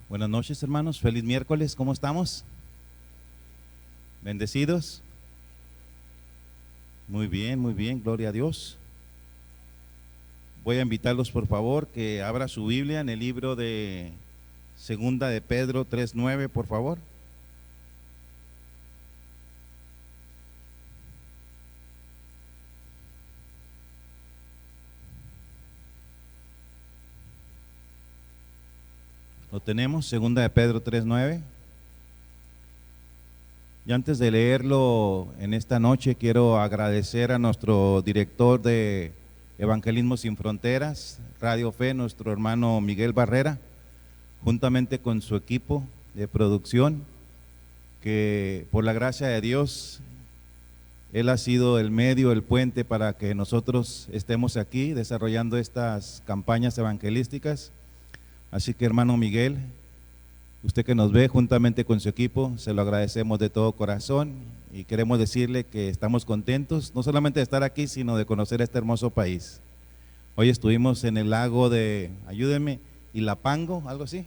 Buenas noches, hermanos. Feliz miércoles. ¿Cómo estamos? ¿Bendecidos? Muy bien. Gloria a Dios. Voy a invitarlos, por favor, que abra su Biblia en el libro de Segunda de Pedro 3:9, por favor. Lo tenemos, Segunda de Pedro 3:9. Y antes de leerlo en esta noche, quiero agradecer a nuestro director de Evangelismo Sin Fronteras, Radio Fe, nuestro hermano Miguel Barrera, juntamente con su equipo de producción, que por la gracia de Dios, él ha sido el medio, el puente para que nosotros estemos aquí desarrollando estas campañas evangelísticas. Así que, hermano Miguel, usted que nos ve juntamente con su equipo, se lo agradecemos de todo corazón y queremos decirle que estamos contentos, no solamente de estar aquí, sino de conocer este hermoso país. Hoy estuvimos en el lago de, ayúdenme, Ilapango, algo así.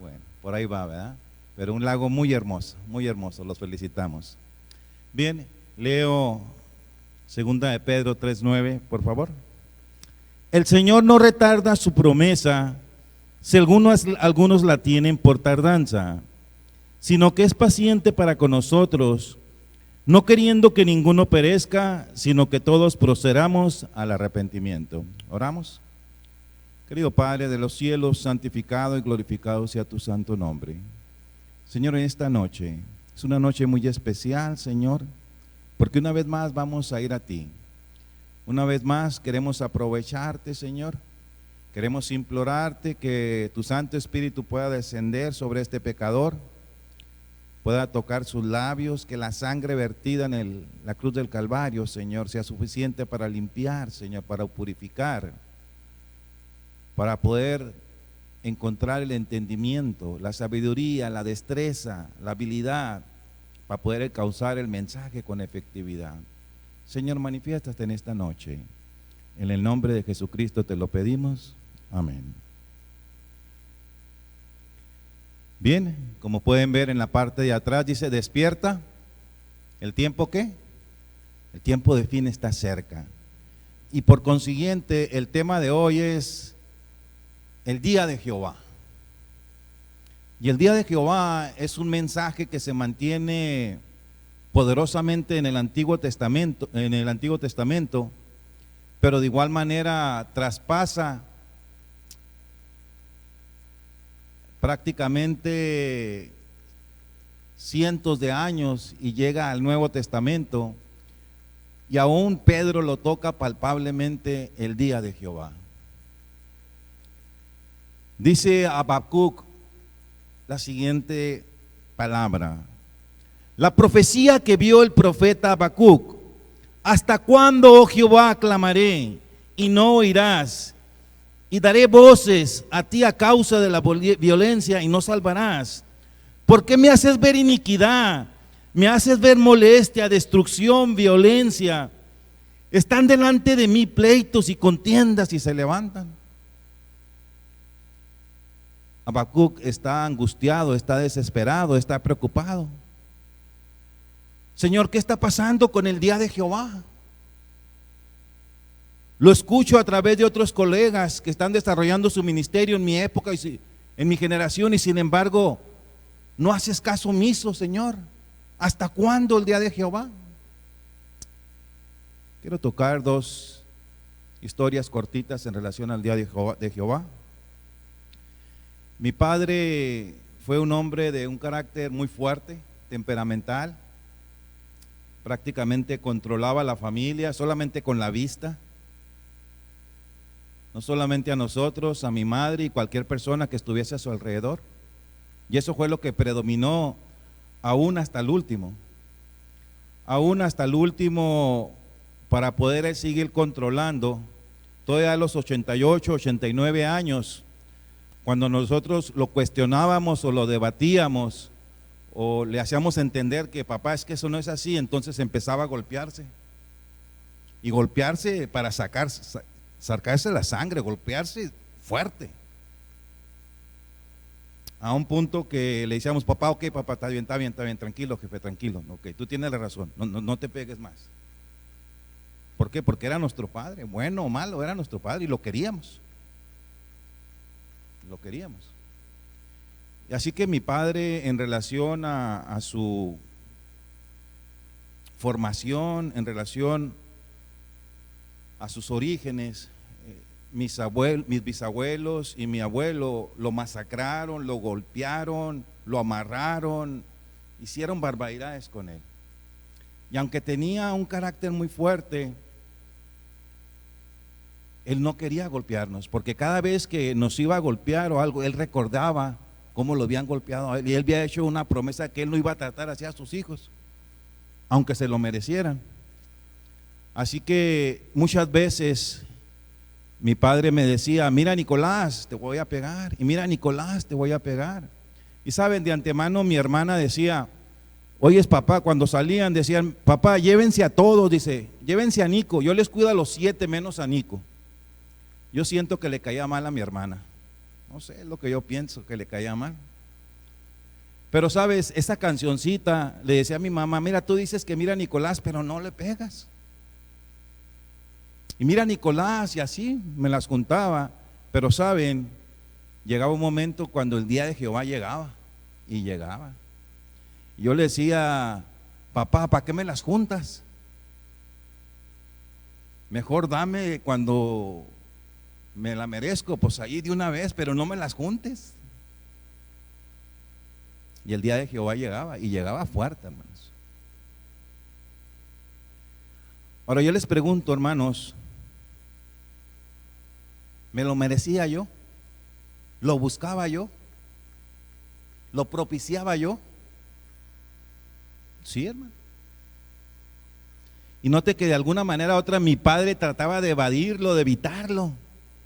Bueno, por ahí va, ¿verdad? Pero un lago muy hermoso, los felicitamos. Bien, leo Segunda de Pedro 3:9, por favor. El Señor no retarda su promesa, si algunos la tienen por tardanza, sino que es paciente para con nosotros, no queriendo que ninguno perezca, sino que todos procedamos al arrepentimiento. ¿Oramos? Querido Padre de los cielos, santificado y glorificado sea tu santo nombre. Señor, en esta noche, es una noche muy especial, Señor, porque una vez más vamos a ir a ti. Una vez más queremos aprovecharte, Señor. Queremos implorarte que tu Santo Espíritu pueda descender sobre este pecador, pueda tocar sus labios, que la sangre vertida en la cruz del Calvario, Señor, sea suficiente para limpiar, Señor, para purificar, para poder encontrar el entendimiento, la sabiduría, la destreza, la habilidad, para poder causar el mensaje con efectividad. Señor, manifiéstate en esta noche. En el nombre de Jesucristo te lo pedimos. Amén. Bien, como pueden ver en la parte de atrás dice, despierta. ¿El tiempo qué? El tiempo de fin está cerca. Y por consiguiente, el tema de hoy es el día de Jehová. Y el día de Jehová es un mensaje que se mantiene poderosamente en el Antiguo Testamento, pero de igual manera traspasa prácticamente cientos de años y llega al Nuevo Testamento, y aún Pedro lo toca palpablemente el día de Jehová. Dice Habacuc la siguiente palabra: la profecía que vio el profeta Habacuc: ¿hasta cuándo, oh Jehová, clamaré y no oirás? Y daré voces a ti a causa de la violencia y no salvarás. ¿Por qué me haces ver iniquidad? Me haces ver molestia, destrucción, violencia. Están delante de mí pleitos y contiendas y se levantan. Habacuc está angustiado, está desesperado, está preocupado. Señor, ¿qué está pasando con el día de Jehová? Lo escucho a través de otros colegas que están desarrollando su ministerio en mi época y en mi generación, y sin embargo no haces caso omiso, Señor. ¿Hasta cuándo el día de Jehová? Quiero tocar dos historias cortitas en relación al día de Jehová. Mi padre fue un hombre de un carácter muy fuerte, temperamental. Prácticamente controlaba a la familia solamente con la vista. No solamente a nosotros, a mi madre y cualquier persona que estuviese a su alrededor. Y eso fue lo que predominó aún hasta el último. Aún hasta el último, para poder él seguir controlando. Todavía a los 88, 89 años, cuando nosotros lo cuestionábamos o lo debatíamos o le hacíamos entender que papá, es que eso no es así, entonces empezaba a golpearse. Y golpearse para sacarse la sangre, golpearse fuerte. a un punto que le decíamos, papá, ok, papá, está bien, tranquilo, jefe, tranquilo, ok, tú tienes la razón, no te pegues más. ¿Por qué? Porque era nuestro padre, bueno o malo, era nuestro padre y lo queríamos. Y así que mi padre, en relación a su formación, en relación a sus orígenes, mis bisabuelos y mi abuelo lo masacraron, lo golpearon, lo amarraron, hicieron barbaridades con él. Y aunque tenía un carácter muy fuerte, él no quería golpearnos, porque cada vez que nos iba a golpear o algo, él recordaba cómo lo habían golpeado a él, y él había hecho una promesa que él no iba a tratar así a sus hijos, aunque se lo merecieran. Así que muchas veces mi padre me decía, mira Nicolás, te voy a pegar, y mira Nicolás, te voy a pegar. Y saben, de antemano mi hermana decía, oyes papá, cuando salían decían, papá, llévense a todos, dice, llévense a Nico, yo les cuido a los 7 menos a Nico. Yo siento que le caía mal a mi hermana, no sé, es lo que yo pienso, que le caía mal. Pero sabes, esa cancioncita le decía a mi mamá, mira, tú dices que mira a Nicolás, pero no le pegas. Y mira a Nicolás, y así me las contaba. Pero saben, llegaba un momento cuando el día de Jehová llegaba, y llegaba. Y yo le decía, papá, ¿para qué me las juntas? Mejor dame cuando me la merezco, pues ahí de una vez, pero no me las juntes. Y el día de Jehová llegaba, y llegaba fuerte, hermanos. Ahora yo les pregunto, hermanos, ¿me lo merecía yo? ¿Lo buscaba yo? ¿Lo propiciaba yo? Sí, hermano. Y note que de alguna manera u otra mi padre trataba de evadirlo, de evitarlo,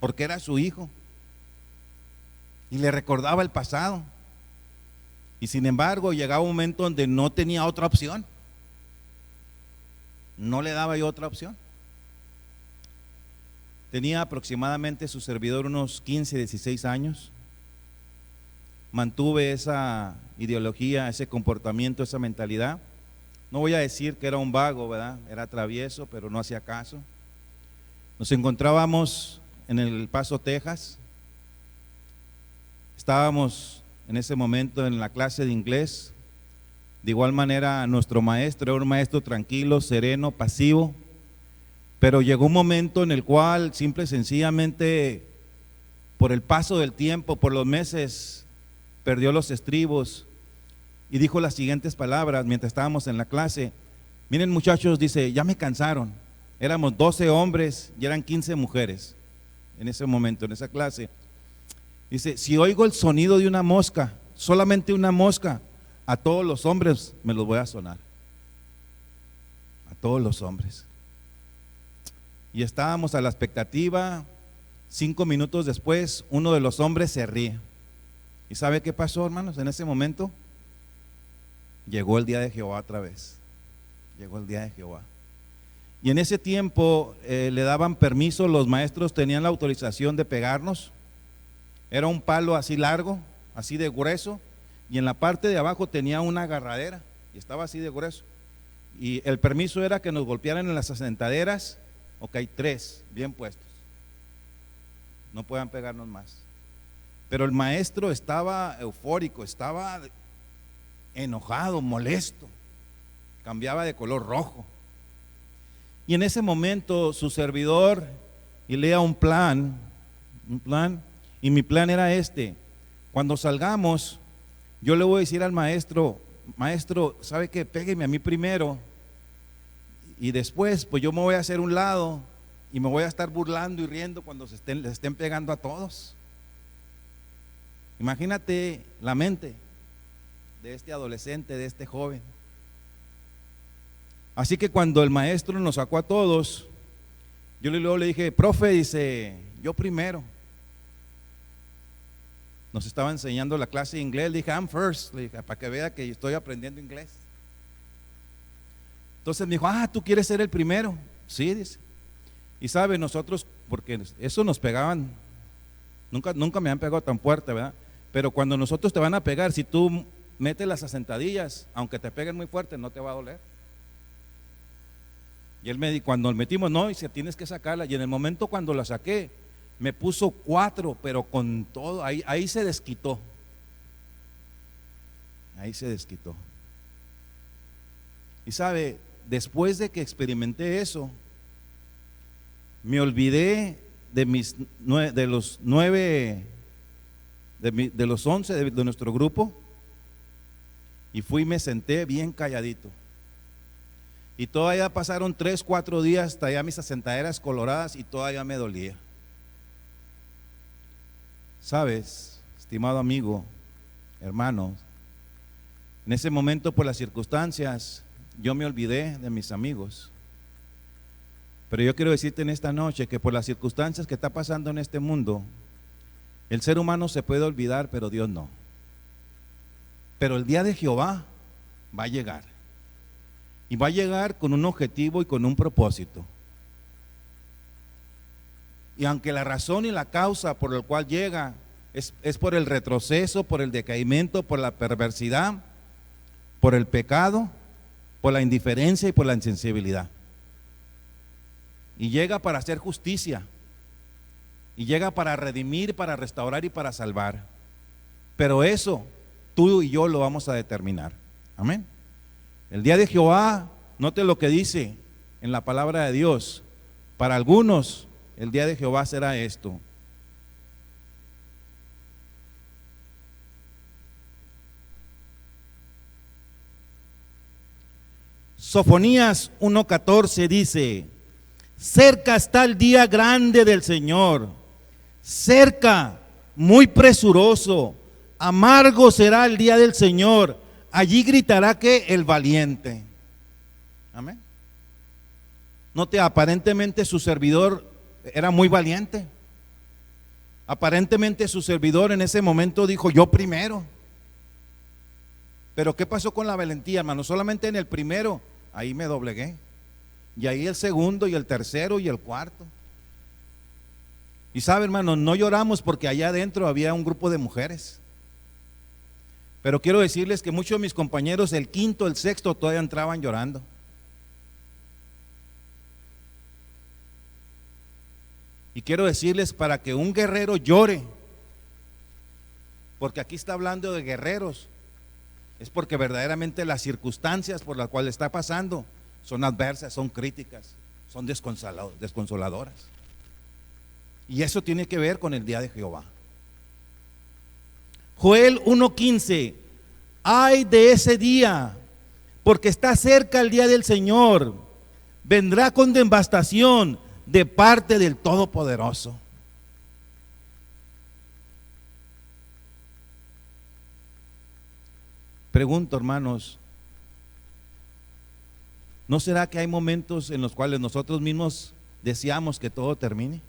porque era su hijo. Y le recordaba el pasado. Y sin embargo llegaba un momento donde no tenía otra opción. No le daba yo otra opción. Tenía aproximadamente su servidor unos 15, 16 años. Mantuve esa ideología, ese comportamiento, esa mentalidad. No voy a decir que era un vago, ¿verdad? Era travieso, pero no hacía caso. Nos encontrábamos en El Paso, Texas. Estábamos en ese momento en la clase de inglés. De igual manera, nuestro maestro era un maestro tranquilo, sereno, pasivo. Pero llegó un momento en el cual simple y sencillamente, por el paso del tiempo, por los meses, perdió los estribos y dijo las siguientes palabras mientras estábamos en la clase. Miren muchachos, dice, ya me cansaron. Éramos 12 hombres y eran 15 mujeres en ese momento, en esa clase. Dice, si oigo el sonido de una mosca, solamente una mosca, a todos los hombres me los voy a sonar. A todos los hombres. Y estábamos a la expectativa. 5 minutos después, uno de los hombres se ríe. ¿Y sabe qué pasó, hermanos? En ese momento llegó el día de Jehová otra vez. Llegó el día de Jehová. Y en ese tiempo le daban permiso, los maestros tenían la autorización de pegarnos. Era un palo así largo, así de grueso, y en la parte de abajo tenía una agarradera y estaba así de grueso. Y el permiso era que nos golpearan en las asentaderas. Ok, 3 bien puestos, no puedan pegarnos más. Pero el maestro estaba eufórico, estaba enojado, molesto, cambiaba de color rojo. Y en ese momento su servidor y lea un plan, y mi plan era este: cuando salgamos, yo le voy a decir al maestro, maestro, ¿sabe qué? Pégueme a mí primero. Y después, pues yo me voy a hacer un lado y me voy a estar burlando y riendo cuando les estén pegando a todos. Imagínate la mente de este adolescente, de este joven. Así que cuando el maestro nos sacó a todos, yo luego le dije, profe, dice, yo primero. Nos estaba enseñando la clase de inglés, le dije, I'm first, le dije, para que vea que estoy aprendiendo inglés. Entonces me dijo, ¿tú quieres ser el primero? Sí, dice. Y sabe, nosotros, porque eso nos pegaban, nunca me han pegado tan fuerte, ¿verdad? Pero cuando nosotros te van a pegar, si tú metes las asentadillas, aunque te peguen muy fuerte, no te va a doler. Y él me dijo, cuando metimos, no, dice, tienes que sacarla. Y en el momento cuando la saqué, me puso 4, pero con todo, ahí se desquitó. Ahí se desquitó. Y sabe, después de que experimenté eso, me olvidé de los 9, de los 11 de nuestro grupo, y fui y me senté bien calladito. Y todavía pasaron 3, 4 días, traía mis asentaderas coloradas y todavía me dolía. Sabes, estimado amigo, hermano, en ese momento, por las circunstancias, yo me olvidé de mis amigos. Pero yo quiero decirte en esta noche que por las circunstancias que está pasando en este mundo, el ser humano se puede olvidar, pero Dios no. Pero el día de Jehová va a llegar. Y va a llegar con un objetivo y con un propósito. Y aunque la razón y la causa por la cual llega es por el retroceso, por el decaimiento, por la perversidad, por el pecado, por la indiferencia y por la insensibilidad. Y llega para hacer justicia. Y llega para redimir, para restaurar y para salvar. Pero eso tú y yo lo vamos a determinar. Amén. El día de Jehová, note lo que dice en la palabra de Dios. Para algunos, el día de Jehová será esto. Sofonías 1:14 dice: cerca está el día grande del Señor, cerca, muy presuroso, amargo será el día del Señor, allí gritará que el valiente. Amén. Note, aparentemente su servidor era muy valiente. Aparentemente su servidor en ese momento dijo: yo primero. Pero ¿qué pasó con la valentía, hermano? Solamente en el primero, ahí me doblegué. Y ahí el segundo y el tercero y el cuarto. Y sabe, hermano, no lloramos porque allá adentro había un grupo de mujeres. Pero quiero decirles que muchos de mis compañeros, el quinto, el sexto, todavía entraban llorando. Y quiero decirles, para que un guerrero llore, porque aquí está hablando de guerreros, es porque verdaderamente las circunstancias por las cuales está pasando son adversas, son críticas, son desconsoladoras. Y eso tiene que ver con el día de Jehová. Joel 1:15: ay de ese día, porque está cerca el día del Señor, vendrá con devastación de parte del Todopoderoso. Pregunto, hermanos, ¿no será que hay momentos en los cuales nosotros mismos deseamos que todo termine?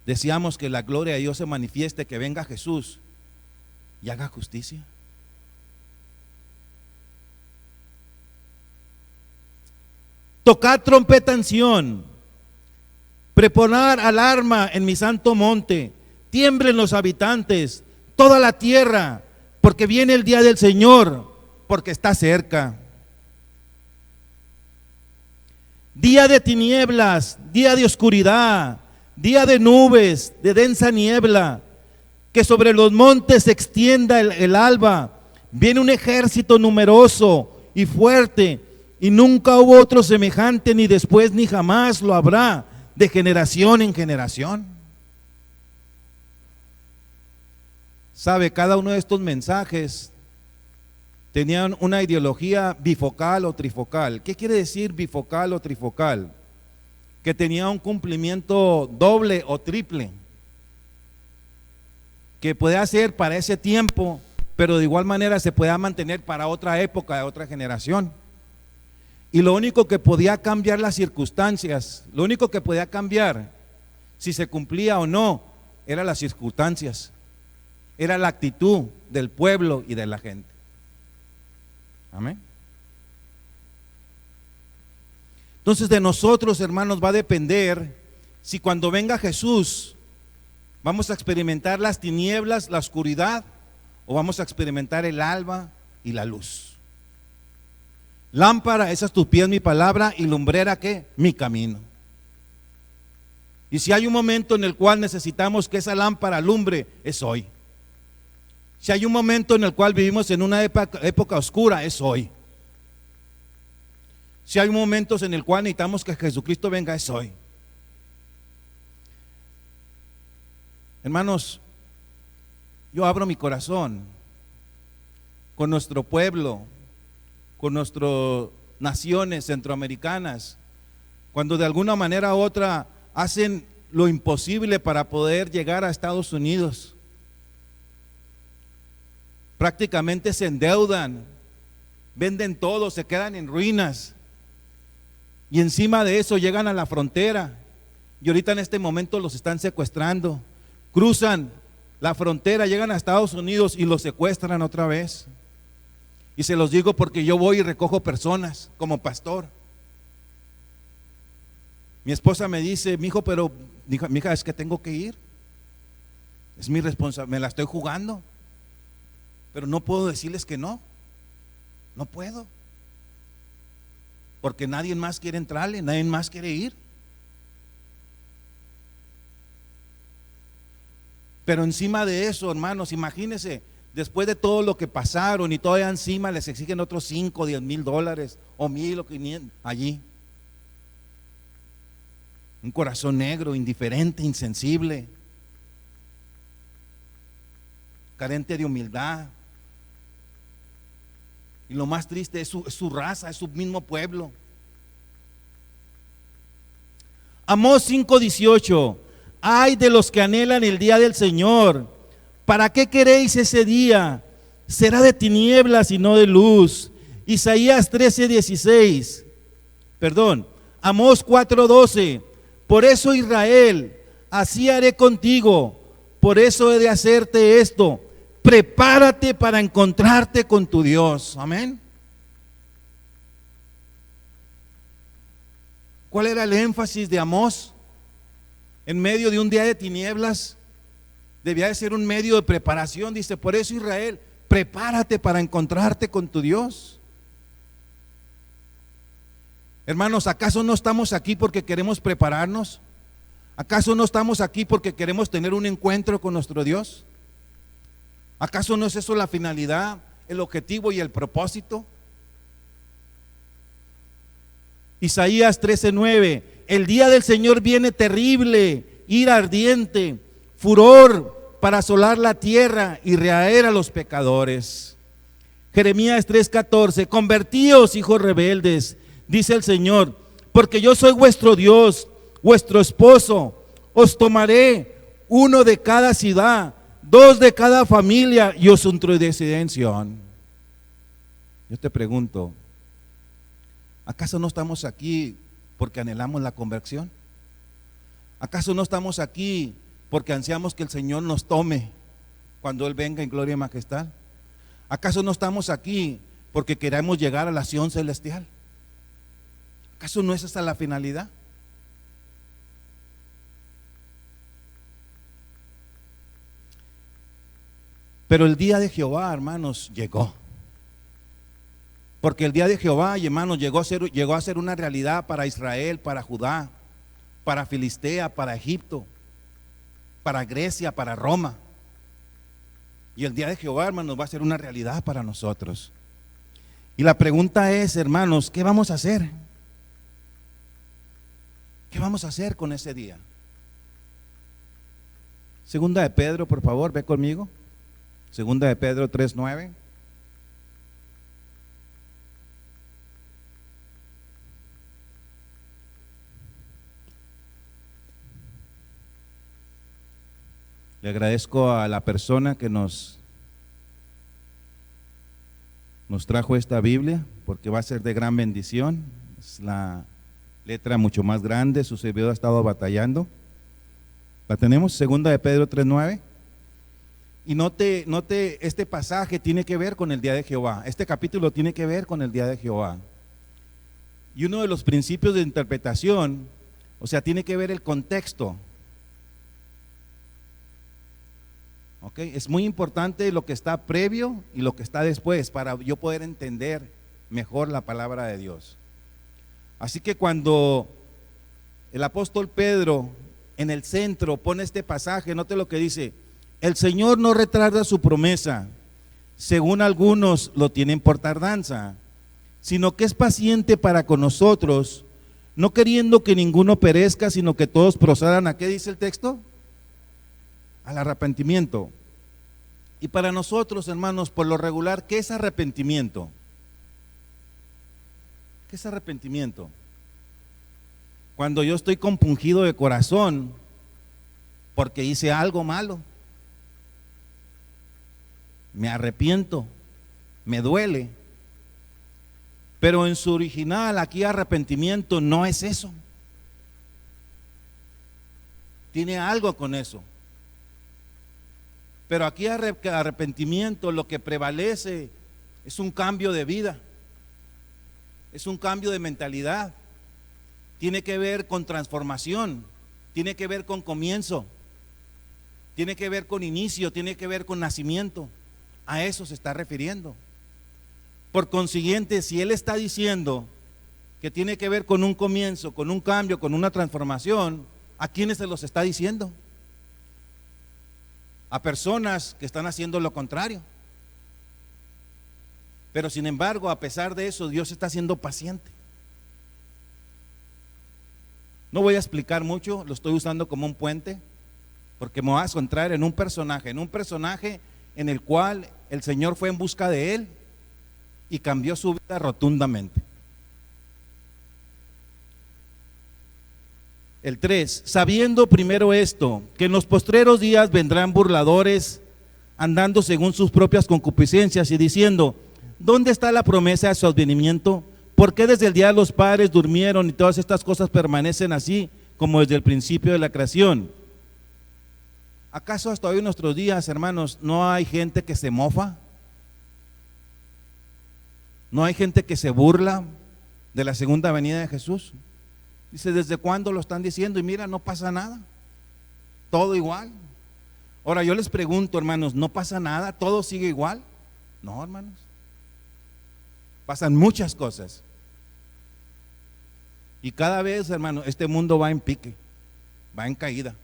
Deseamos que la gloria de Dios se manifieste, que venga Jesús y haga justicia. Tocad trompeta en Sión, pregonar alarma en mi santo monte, tiemblen los habitantes, toda la tierra, porque viene el día del Señor, porque está cerca. Día de tinieblas, día de oscuridad, día de nubes, de densa niebla, que sobre los montes se extienda el alba. Viene un ejército numeroso y fuerte, y nunca hubo otro semejante, ni después ni jamás lo habrá, de generación en generación. Sabe, cada uno de estos mensajes tenían una ideología bifocal o trifocal. ¿Qué quiere decir bifocal o trifocal? Que tenía un cumplimiento doble o triple, que puede ser para ese tiempo, pero de igual manera se puede mantener para otra época, de otra generación. Y lo único que podía cambiar las circunstancias, lo único que podía cambiar si se cumplía o no, eran las circunstancias, era la actitud del pueblo y de la gente. Amén. Entonces de nosotros, hermanos, va a depender si cuando venga Jesús ¿Vamos a experimentar las tinieblas, la oscuridad, o vamos a experimentar el alba y la luz? Lámpara es a tus pies mi palabra, y lumbrera, ¿qué? Mi camino. Y si hay un momento en el cual necesitamos que esa lámpara alumbre, es hoy. Si hay un momento en el cual vivimos en una época oscura, es hoy. Si hay momentos en el cual necesitamos que Jesucristo venga, es hoy. Hermanos, yo abro mi corazón con nuestro pueblo, con nuestras naciones centroamericanas, cuando de alguna manera u otra hacen lo imposible para poder llegar a Estados Unidos. Prácticamente se endeudan, venden todo, se quedan en ruinas, y encima de eso llegan a la frontera, y ahorita en este momento los están secuestrando. Cruzan la frontera, llegan a Estados Unidos y los secuestran otra vez. Y se los digo porque yo voy y recojo personas como pastor. Mi esposa me dice: mi hijo, pero mija, es que tengo que ir, es mi responsabilidad, me la estoy jugando, pero no puedo decirles que no, no puedo, porque nadie más quiere entrarle, nadie más quiere ir. Pero encima de eso, hermanos, imagínense, después de todo lo que pasaron y todavía encima les exigen otros 5, 10 mil dólares o 1,000 o 500 allí. Un corazón negro, indiferente, insensible, carente de humildad. Y lo más triste es su raza, es su mismo pueblo. Amós 5:18. Ay de los que anhelan el día del Señor. ¿Para qué queréis ese día? Será de tinieblas y no de luz. Isaías 13:16. Amós 4:12. Por eso, Israel, así haré contigo, por eso he de hacerte esto. Prepárate para encontrarte con tu Dios. Amén. ¿Cuál era el énfasis de Amós? En medio de un día de tinieblas, debía de ser un medio de preparación. Dice: por eso, Israel, prepárate para encontrarte con tu Dios. Hermanos, ¿acaso no estamos aquí porque queremos prepararnos? ¿Acaso no estamos aquí porque queremos tener un encuentro con nuestro Dios? ¿Acaso no es eso la finalidad, el objetivo y el propósito? Isaías 13:9. El día del Señor viene terrible, ira ardiente, furor para asolar la tierra y reaer a los pecadores. Jeremías 3:14. Convertíos, hijos rebeldes, dice el Señor, porque yo soy vuestro Dios, vuestro esposo. Os tomaré 1 de cada ciudad, 2 de cada familia, y os introduciré en Sión. Yo te pregunto, ¿acaso no estamos aquí porque anhelamos la conversión? ¿Acaso no estamos aquí porque ansiamos que el Señor nos tome cuando Él venga en gloria y majestad? ¿Acaso no estamos aquí porque queremos llegar a la Sión celestial? ¿Acaso no es esa la finalidad? Pero el día de Jehová, hermanos, llegó. Porque el día de Jehová, hermanos, llegó a ser una realidad para Israel, para Judá, para Filistea, para Egipto, para Grecia, para Roma. Y el día de Jehová, hermanos, va a ser una realidad para nosotros. Y la pregunta es, hermanos, ¿qué vamos a hacer? ¿Qué vamos a hacer con ese día? Segunda de Pedro, por favor, ve conmigo. Segunda de Pedro 3:9. Le agradezco a la persona que nos trajo esta Biblia, porque va a ser de gran bendición. Es la letra mucho más grande, su servidor ha estado batallando. ¿La tenemos? Segunda de Pedro 3:9. Y note, este pasaje tiene que ver con el día de Jehová. Este capítulo tiene que ver con el día de Jehová. Y uno de los principios de interpretación, o sea, tiene que ver el contexto. ¿Ok? Es muy importante lo que está previo y lo que está después para yo poder entender mejor la palabra de Dios. Así que cuando el apóstol Pedro en el centro pone este pasaje, note lo que dice: el Señor no retarda su promesa, según algunos lo tienen por tardanza, sino que es paciente para con nosotros, no queriendo que ninguno perezca, sino que todos procedan ¿a qué dice el texto? Al arrepentimiento. Y para nosotros, hermanos, por lo regular, ¿qué es arrepentimiento? ¿Qué es arrepentimiento? Cuando yo estoy compungido de corazón porque hice algo malo, me arrepiento, me duele, pero en su original aquí arrepentimiento no es eso, tiene algo con eso. Pero aquí arrepentimiento lo que prevalece es un cambio de vida, es un cambio de mentalidad, tiene que ver con transformación, tiene que ver con comienzo, tiene que ver con inicio, tiene que ver con nacimiento. A eso se está refiriendo. Por consiguiente, si él está diciendo que tiene que ver con un comienzo, con un cambio, con una transformación, ¿a quiénes se los está diciendo? A personas que están haciendo lo contrario. Pero sin embargo, a pesar de eso, Dios está siendo paciente. No voy a explicar mucho, lo estoy usando como un puente, porque me voy a centrar en un personaje en el cual el Señor fue en busca de él y cambió su vida rotundamente. El 3, sabiendo primero esto, que en los postreros días vendrán burladores, andando según sus propias concupiscencias y diciendo: ¿dónde está la promesa de su advenimiento? ¿Por qué desde el día de los padres durmieron y todas estas cosas permanecen así como desde el principio de la creación? ¿Acaso hasta hoy en nuestros días, hermanos, no hay gente que se mofa? ¿No hay gente que se burla de la segunda venida de Jesús? Dice, ¿desde cuándo lo están diciendo? Y mira, no pasa nada, todo igual. Ahora yo les pregunto, hermanos, ¿no pasa nada? ¿Todo sigue igual? No, hermanos, pasan muchas cosas. Y cada vez, hermano, este mundo va en pique, va en caída.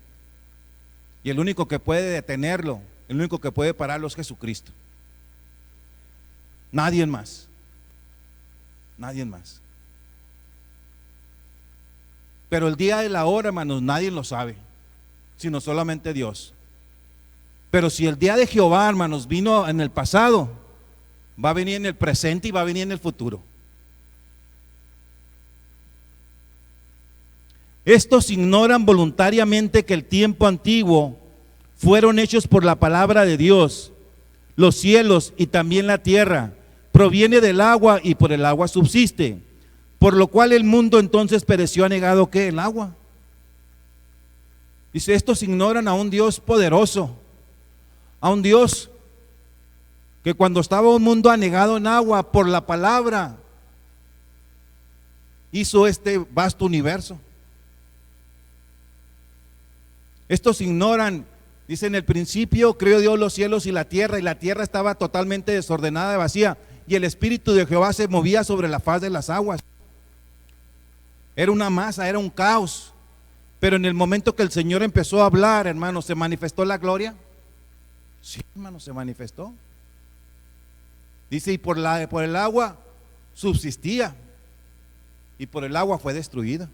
Y el único que puede detenerlo, el único que puede pararlo es Jesucristo. Nadie más. Nadie más. Pero el día de la hora, hermanos, nadie lo sabe, sino solamente Dios. Pero si el día de Jehová, hermanos, vino en el pasado, va a venir en el presente y va a venir en el futuro. Estos ignoran voluntariamente que el tiempo antiguo fueron hechos por la palabra de Dios. Los cielos y también la tierra proviene del agua y por el agua subsiste. Por lo cual el mundo entonces pereció anegado, ¿qué? El agua. Dice, estos ignoran a un Dios poderoso, a un Dios que cuando estaba un mundo anegado en agua, por la palabra hizo este vasto universo. Estos ignoran, dice, en el principio creó Dios los cielos y la tierra estaba totalmente desordenada y vacía, y el Espíritu de Jehová se movía sobre la faz de las aguas. Era una masa, era un caos. Pero en el momento que el Señor empezó a hablar, hermano, ¿se manifestó la gloria? Sí, hermano, se manifestó. Dice, y por el agua subsistía, y por el agua fue destruida.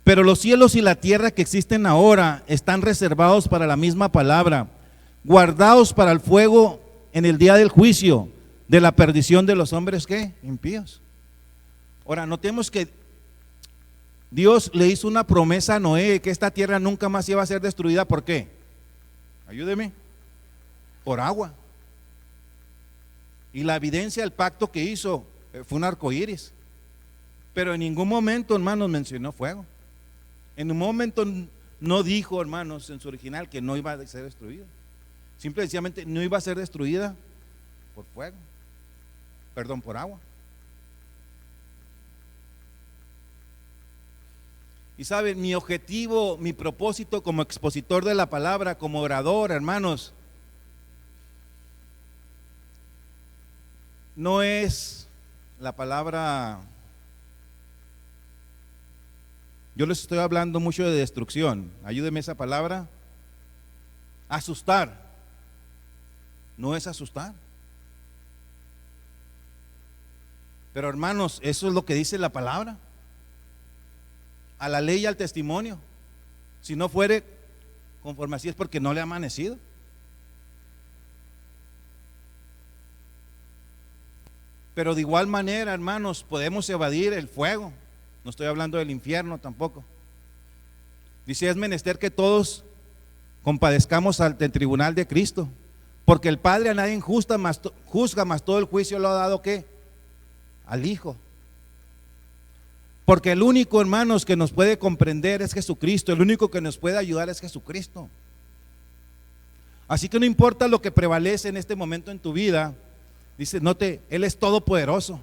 Pero los cielos y la tierra que existen ahora están reservados para la misma palabra, guardados para el fuego en el día del juicio, de la perdición de los hombres, ¿qué? Impíos. Ahora, notemos que Dios le hizo una promesa a Noé que esta tierra nunca más iba a ser destruida. ¿Por qué? Ayúdeme. Por agua. Y la evidencia del pacto que hizo fue un arco iris. Pero en ningún momento, hermanos, mencionó fuego. En un momento no dijo, hermanos, en su original que no iba a ser destruida. Simplemente no iba a ser destruida por fuego. Por agua. Y saben, mi objetivo, mi propósito como expositor de la palabra, como orador, hermanos, no es la palabra. Yo les estoy hablando mucho de destrucción. Ayúdeme esa palabra. Asustar. No es asustar. Pero hermanos, eso es lo que dice la palabra. A la ley y al testimonio. Si no fuere conforme así es porque no le ha amanecido. Pero de igual manera, hermanos, podemos evadir el fuego. No estoy hablando del infierno tampoco. Dice, es menester que todos compadezcamos ante el tribunal de Cristo, porque el Padre a nadie juzga, más todo el juicio lo ha dado ¿qué? Al Hijo. Porque el único, hermanos, que nos puede comprender es Jesucristo, el único que nos puede ayudar es Jesucristo. Así que no importa lo que prevalece en este momento en tu vida, dice, note, Él es todopoderoso.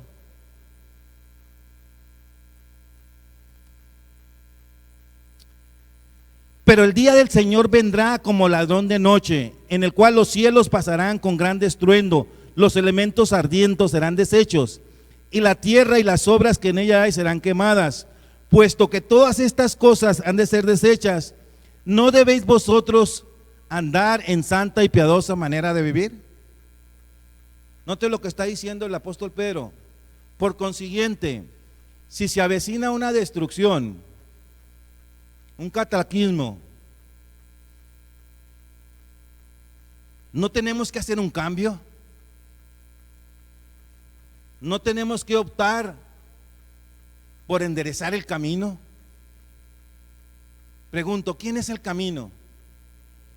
Pero el día del Señor vendrá como ladrón de noche, en el cual los cielos pasarán con gran estruendo, los elementos ardientes serán deshechos, y la tierra y las obras que en ella hay serán quemadas. Puesto que todas estas cosas han de ser deshechas, ¿no debéis vosotros andar en santa y piadosa manera de vivir? Note lo que está diciendo el apóstol Pedro. Por consiguiente, si se avecina una destrucción, un cataclismo, ¿no tenemos que hacer un cambio? ¿No tenemos que optar por enderezar el camino? Pregunto, ¿quién es el camino?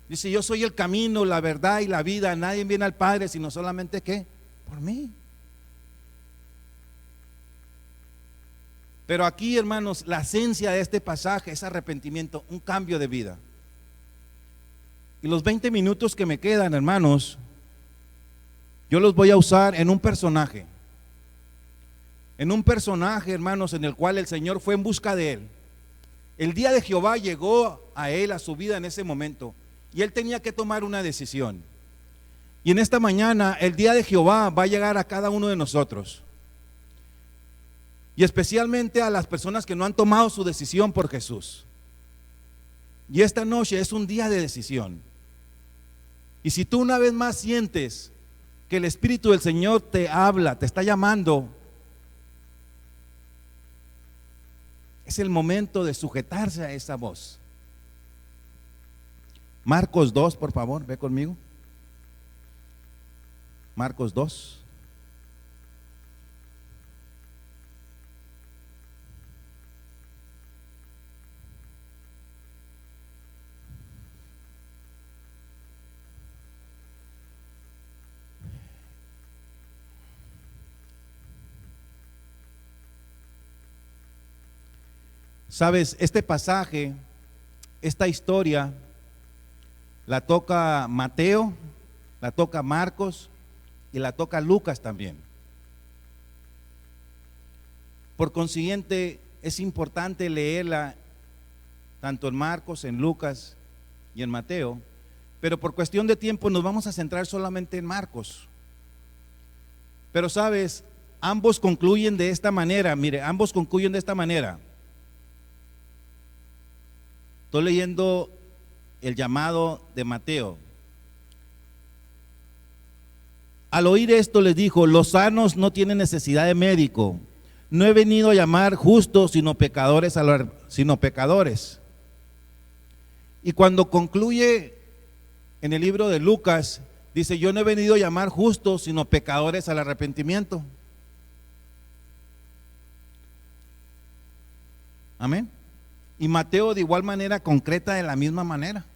Dice, yo soy el camino, la verdad y la vida. Nadie viene al Padre sino solamente ¿qué? Por mí. Pero aquí, hermanos, la esencia de este pasaje es arrepentimiento, un cambio de vida. Y los 20 minutos que me quedan, hermanos, yo los voy a usar en un personaje. En un personaje, hermanos, en el cual el Señor fue en busca de él. El día de Jehová llegó a él, a su vida en ese momento, y él tenía que tomar una decisión. Y en esta mañana, el día de Jehová va a llegar a cada uno de nosotros. Y especialmente a las personas que no han tomado su decisión por Jesús. Y esta noche es un día de decisión. Y si tú una vez más sientes que el Espíritu del Señor te habla, te está llamando, es el momento de sujetarse a esa voz. Marcos 2, por favor, ve conmigo. Marcos 2. Sabes, este pasaje, esta historia, la toca Mateo, la toca Marcos y la toca Lucas también. Por consiguiente, es importante leerla tanto en Marcos, en Lucas y en Mateo, pero por cuestión de tiempo nos vamos a centrar solamente en Marcos. Pero sabes, ambos concluyen de esta manera, mire, ambos concluyen de esta manera. Estoy leyendo el llamado de Mateo. Al oír esto les dijo, los sanos no tienen necesidad de médico. No he venido a llamar justos, sino pecadores. Y cuando concluye en el libro de Lucas, dice, yo no he venido a llamar justos, sino pecadores al arrepentimiento. Amén. Y Mateo de igual manera concreta de la misma manera.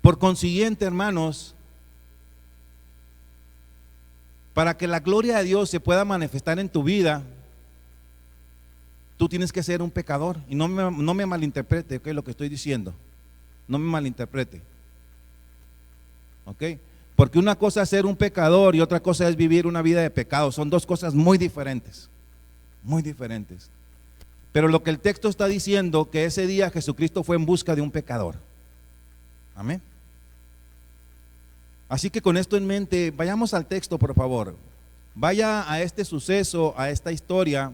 Por consiguiente, hermanos, para que la gloria de Dios se pueda manifestar en tu vida, tú tienes que ser un pecador. Y no me malinterprete, ¿ok? Lo que estoy diciendo. No me malinterprete. ¿Ok? Porque una cosa es ser un pecador y otra cosa es vivir una vida de pecado. Son dos cosas muy diferentes. Muy diferentes. Pero lo que el texto está diciendo, que ese día Jesucristo fue en busca de un pecador. Amén. Así que con esto en mente, vayamos al texto, por favor. Vaya a este suceso, a esta historia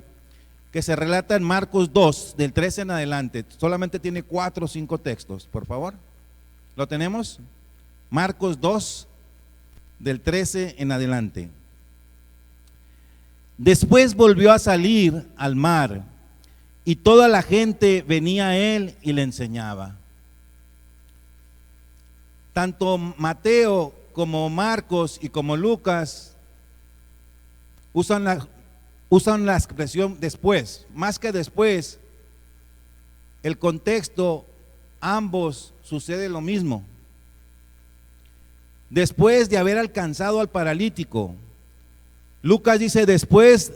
que se relata en Marcos 2, del 13 en adelante. Solamente tiene 4 o 5 textos, por favor. ¿Lo tenemos? Marcos 2, del 13 en adelante. Después volvió a salir al mar, y toda la gente venía a él y le enseñaba. Tanto Mateo como Marcos y como Lucas usan la expresión después. Más que después, el contexto, ambos sucede lo mismo. Después de haber alcanzado al paralítico, Lucas dice después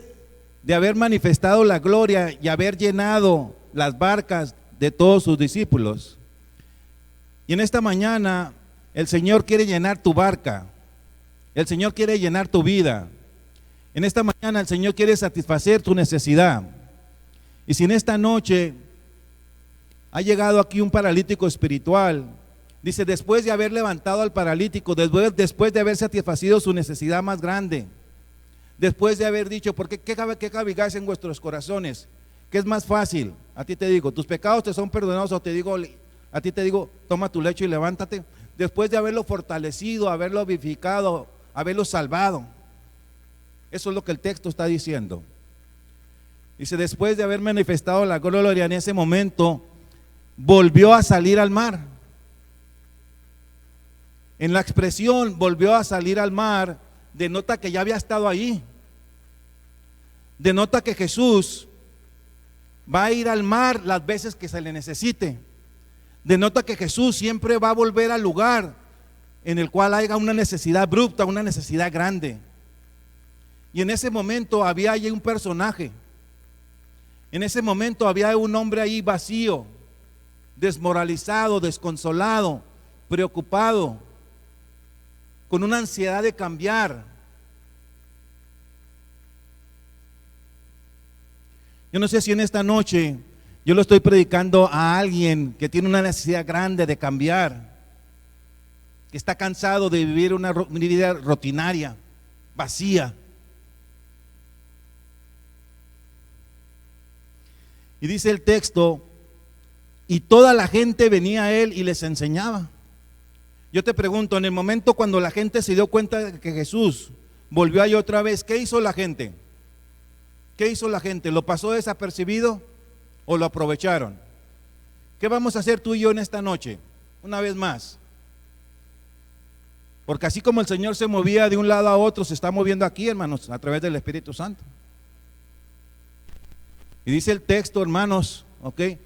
de haber manifestado la gloria y haber llenado las barcas de todos sus discípulos. Y en esta mañana el Señor quiere llenar tu barca, el Señor quiere llenar tu vida. En esta mañana el Señor quiere satisfacer tu necesidad. Y si en esta noche ha llegado aquí un paralítico espiritual, dice después de haber levantado al paralítico, después de haber satisfacido su necesidad más grande, después de haber dicho, ¿por qué cavigáis en vuestros corazones? ¿Qué es más fácil? A ti te digo, tus pecados te son perdonados, o a ti te digo, toma tu lecho y levántate. Después de haberlo fortalecido, haberlo vivificado, haberlo salvado. Eso es lo que el texto está diciendo. Dice, después de haber manifestado la gloria en ese momento, volvió a salir al mar. En la expresión volvió a salir al mar, denota que ya había estado ahí. Denota que Jesús va a ir al mar las veces que se le necesite. Denota que Jesús siempre va a volver al lugar en el cual haya una necesidad abrupta, una necesidad grande. Y en ese momento había allí un personaje. En ese momento había un hombre ahí vacío, desmoralizado, desconsolado, preocupado, con una ansiedad de cambiar. Yo no sé si en esta noche yo lo estoy predicando a alguien que tiene una necesidad grande de cambiar, que está cansado de vivir una vida rutinaria, vacía. Y dice el texto, y toda la gente venía a él y les enseñaba. Yo te pregunto, en el momento cuando la gente se dio cuenta de que Jesús volvió ahí otra vez, ¿qué hizo la gente? ¿Qué hizo la gente? ¿Lo pasó desapercibido o lo aprovecharon? ¿Qué vamos a hacer tú y yo en esta noche? Una vez más. Porque así como el Señor se movía de un lado a otro, se está moviendo aquí, hermanos, a través del Espíritu Santo. Y dice el texto, hermanos, que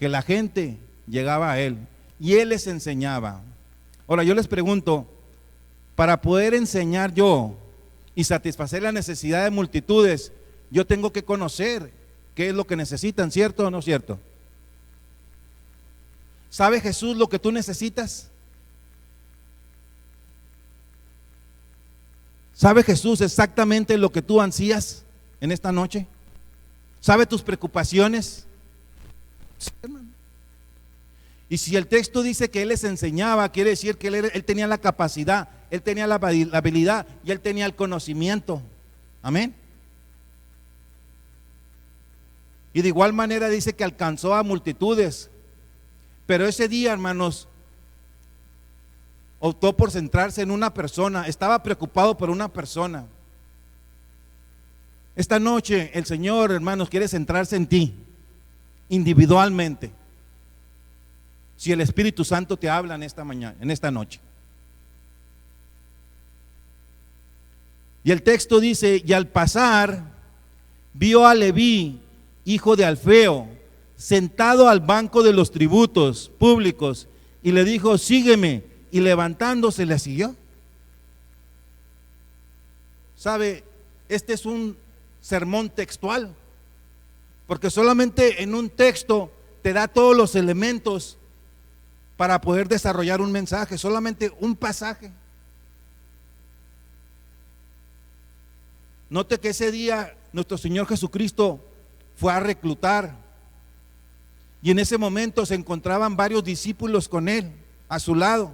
la gente llegaba a él y él les enseñaba. Ahora yo les pregunto, para poder enseñar yo y satisfacer la necesidad de multitudes, yo tengo que conocer qué es lo que necesitan, ¿cierto o no cierto? ¿Sabe Jesús lo que tú necesitas? ¿Sabe Jesús exactamente lo que tú ansías en esta noche? ¿Sabe tus preocupaciones? Sí, hermano. Y si el texto dice que él les enseñaba, quiere decir que él tenía la capacidad, él tenía la habilidad y él tenía el conocimiento. Amén. Y de igual manera dice que alcanzó a multitudes. Pero ese día, hermanos, optó por centrarse en una persona, estaba preocupado por una persona. Esta noche el Señor, hermanos, quiere centrarse en ti, individualmente. Si el Espíritu Santo te habla en esta mañana, en esta noche. Y el texto dice, y al pasar, vio a Leví, hijo de Alfeo, sentado al banco de los tributos públicos, y le dijo, sígueme, y levantándose le siguió. ¿Sabe? Este es un sermón textual, porque solamente en un texto te da todos los elementos para poder desarrollar un mensaje, solamente un pasaje. Note que ese día nuestro Señor Jesucristo fue a reclutar. Y en ese momento se encontraban varios discípulos con él, a su lado.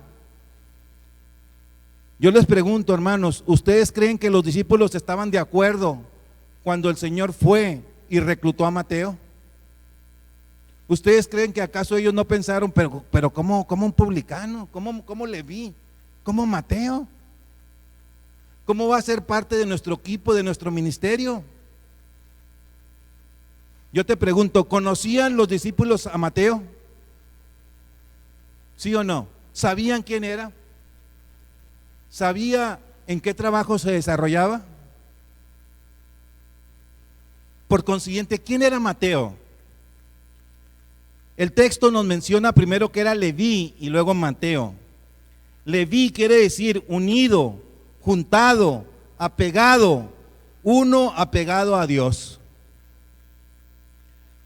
Yo les pregunto, hermanos, ¿ustedes creen que los discípulos estaban de acuerdo cuando el Señor fue y reclutó a Mateo? ¿Ustedes creen que acaso ellos no pensaron, pero ¿cómo un publicano? ¿Cómo Leví? ¿Cómo Mateo? ¿Cómo va a ser parte de nuestro equipo, de nuestro ministerio? Yo te pregunto, ¿conocían los discípulos a Mateo? ¿Sí o no? ¿Sabían quién era? ¿Sabía en qué trabajo se desarrollaba? Por consiguiente, ¿quién era Mateo? El texto nos menciona primero que era Leví y luego Mateo. Leví quiere decir unido, juntado, apegado, uno apegado a Dios.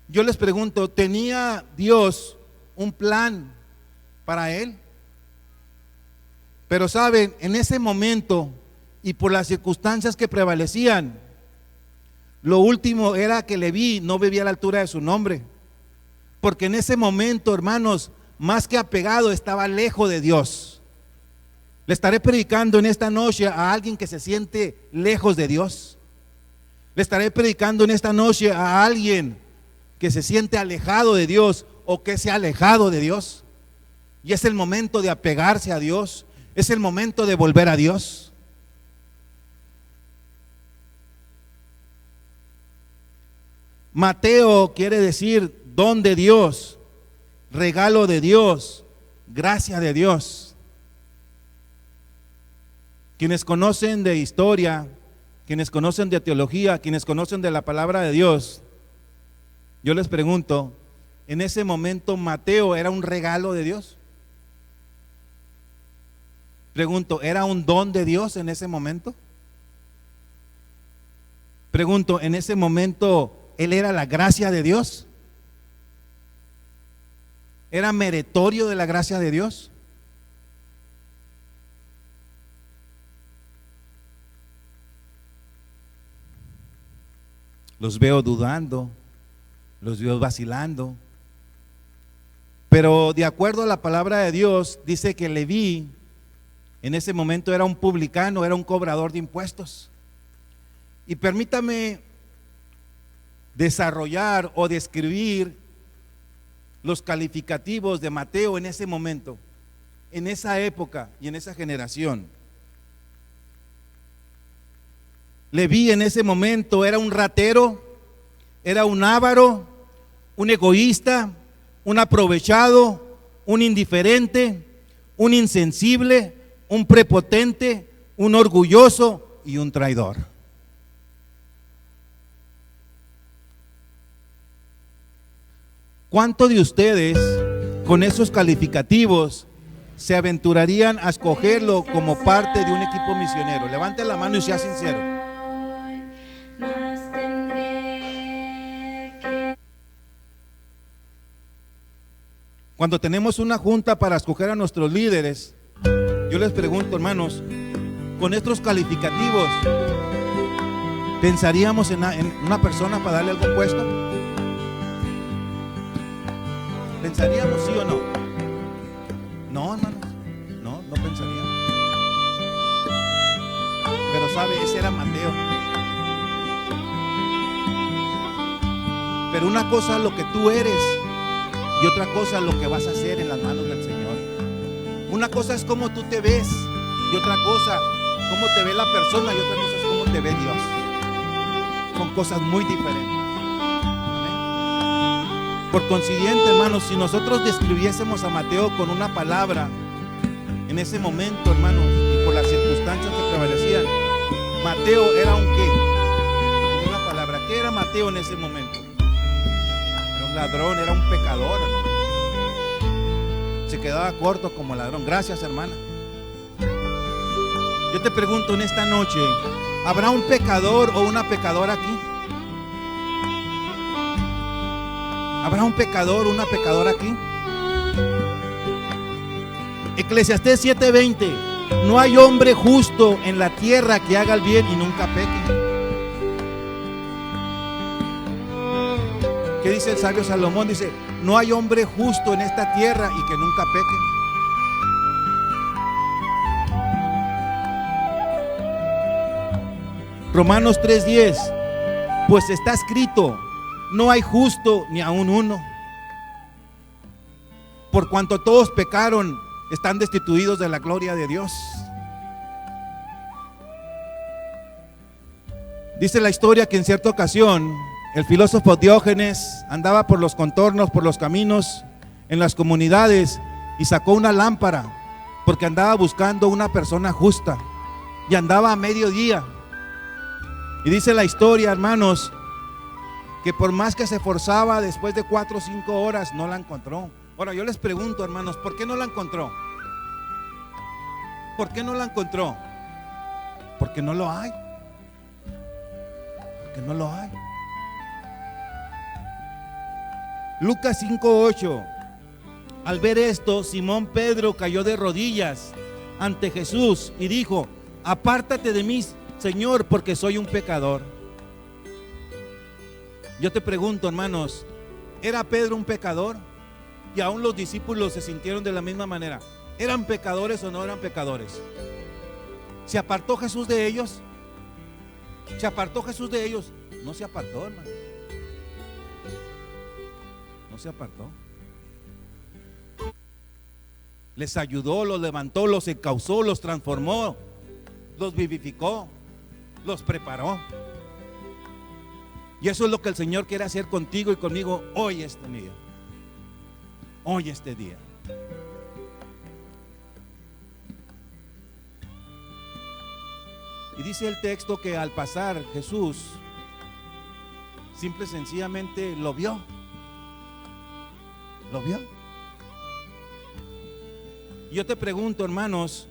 Yo les pregunto, ¿tenía Dios un plan para él? Pero saben, en ese momento y por las circunstancias que prevalecían, lo último era que Leví no vivía a la altura de su nombre, porque en ese momento, hermanos, más que apegado, estaba lejos de Dios. Le estaré predicando en esta noche a alguien que se siente lejos de Dios. Le estaré predicando en esta noche a alguien que se siente alejado de Dios o que se ha alejado de Dios. Y es el momento de apegarse a Dios, es el momento de volver a Dios. Mateo quiere decir don de Dios, regalo de Dios, gracia de Dios. Quienes conocen de historia, quienes conocen de teología, quienes conocen de la palabra de Dios, yo les pregunto, ¿en ese momento Mateo era un regalo de Dios? Pregunto, ¿era un don de Dios en ese momento? Pregunto, ¿en ese momento él era la gracia de Dios? ¿Era meritorio de la gracia de Dios? Los veo dudando, los veo vacilando. Pero de acuerdo a la palabra de Dios, dice que Leví en ese momento era un publicano, era un cobrador de impuestos. Y permítame desarrollar o describir los calificativos de Mateo en ese momento, en esa época y en esa generación. Leví en ese momento era un ratero, era un avaro, un egoísta, un aprovechado, un indiferente, un insensible, un prepotente, un orgulloso y un traidor. ¿Cuántos de ustedes con esos calificativos se aventurarían a escogerlo como parte de un equipo misionero? Levante la mano y sea sincero. Cuando tenemos una junta para escoger a nuestros líderes, yo les pregunto, hermanos, con estos calificativos, ¿pensaríamos en una persona para darle algún puesto? ¿Pensaríamos sí o no? No, hermanos, no pensaríamos. Pero sabe, ese era Mateo. Pero una cosa es lo que tú eres y otra cosa es lo que vas a hacer en las manos del Señor. Una cosa es cómo tú te ves y otra cosa cómo te ve la persona y otra cosa es cómo te ve Dios. Son cosas muy diferentes. Amén. Por consiguiente, hermanos, si nosotros describiésemos a Mateo con una palabra en ese momento, hermanos, y por las circunstancias que prevalecían, Mateo era un qué, con una palabra. ¿Qué era Mateo en ese momento? Era un ladrón, era un pecador, hermano. Se quedaba corto como ladrón. Gracias, hermana. Yo te pregunto en esta noche, ¿habrá un pecador o una pecadora aquí? ¿Habrá un pecador o una pecadora aquí? Eclesiastés 7:20. No hay hombre justo en la tierra que haga el bien y nunca peque. ¿Qué dice el sabio Salomón? Dice, no hay hombre justo en esta tierra y que nunca peque. Romanos 3:10, pues está escrito, no hay justo ni aun uno. Por cuanto todos pecaron, están destituidos de la gloria de Dios. Dice la historia que en cierta ocasión el filósofo Diógenes andaba por los contornos, por los caminos, en las comunidades, y sacó una lámpara porque andaba buscando una persona justa, y andaba a mediodía. Y dice la historia, hermanos, que por más que se esforzaba, después de 4 o 5 horas no la encontró. Ahora yo les pregunto, hermanos, ¿por qué no la encontró? ¿Por qué no la encontró? Porque no lo hay. Porque no lo hay. Lucas 5:8. Al ver esto, Simón Pedro cayó de rodillas ante Jesús y dijo, apártate de mí, Señor, porque soy un pecador. Yo te pregunto, hermanos, ¿era Pedro un pecador? Y aún los discípulos se sintieron de la misma manera. ¿Eran pecadores o no eran pecadores? ¿Se apartó Jesús de ellos? ¿Se apartó Jesús de ellos? No se apartó, hermano. No se apartó. Les ayudó, los levantó, los encauzó, los transformó, los vivificó, los preparó. Y eso es lo que el Señor quiere hacer contigo y conmigo hoy, este día. Hoy, este día. Y dice el texto que al pasar Jesús, simple y sencillamente lo vio. Lo vio. Y yo te pregunto, hermanos,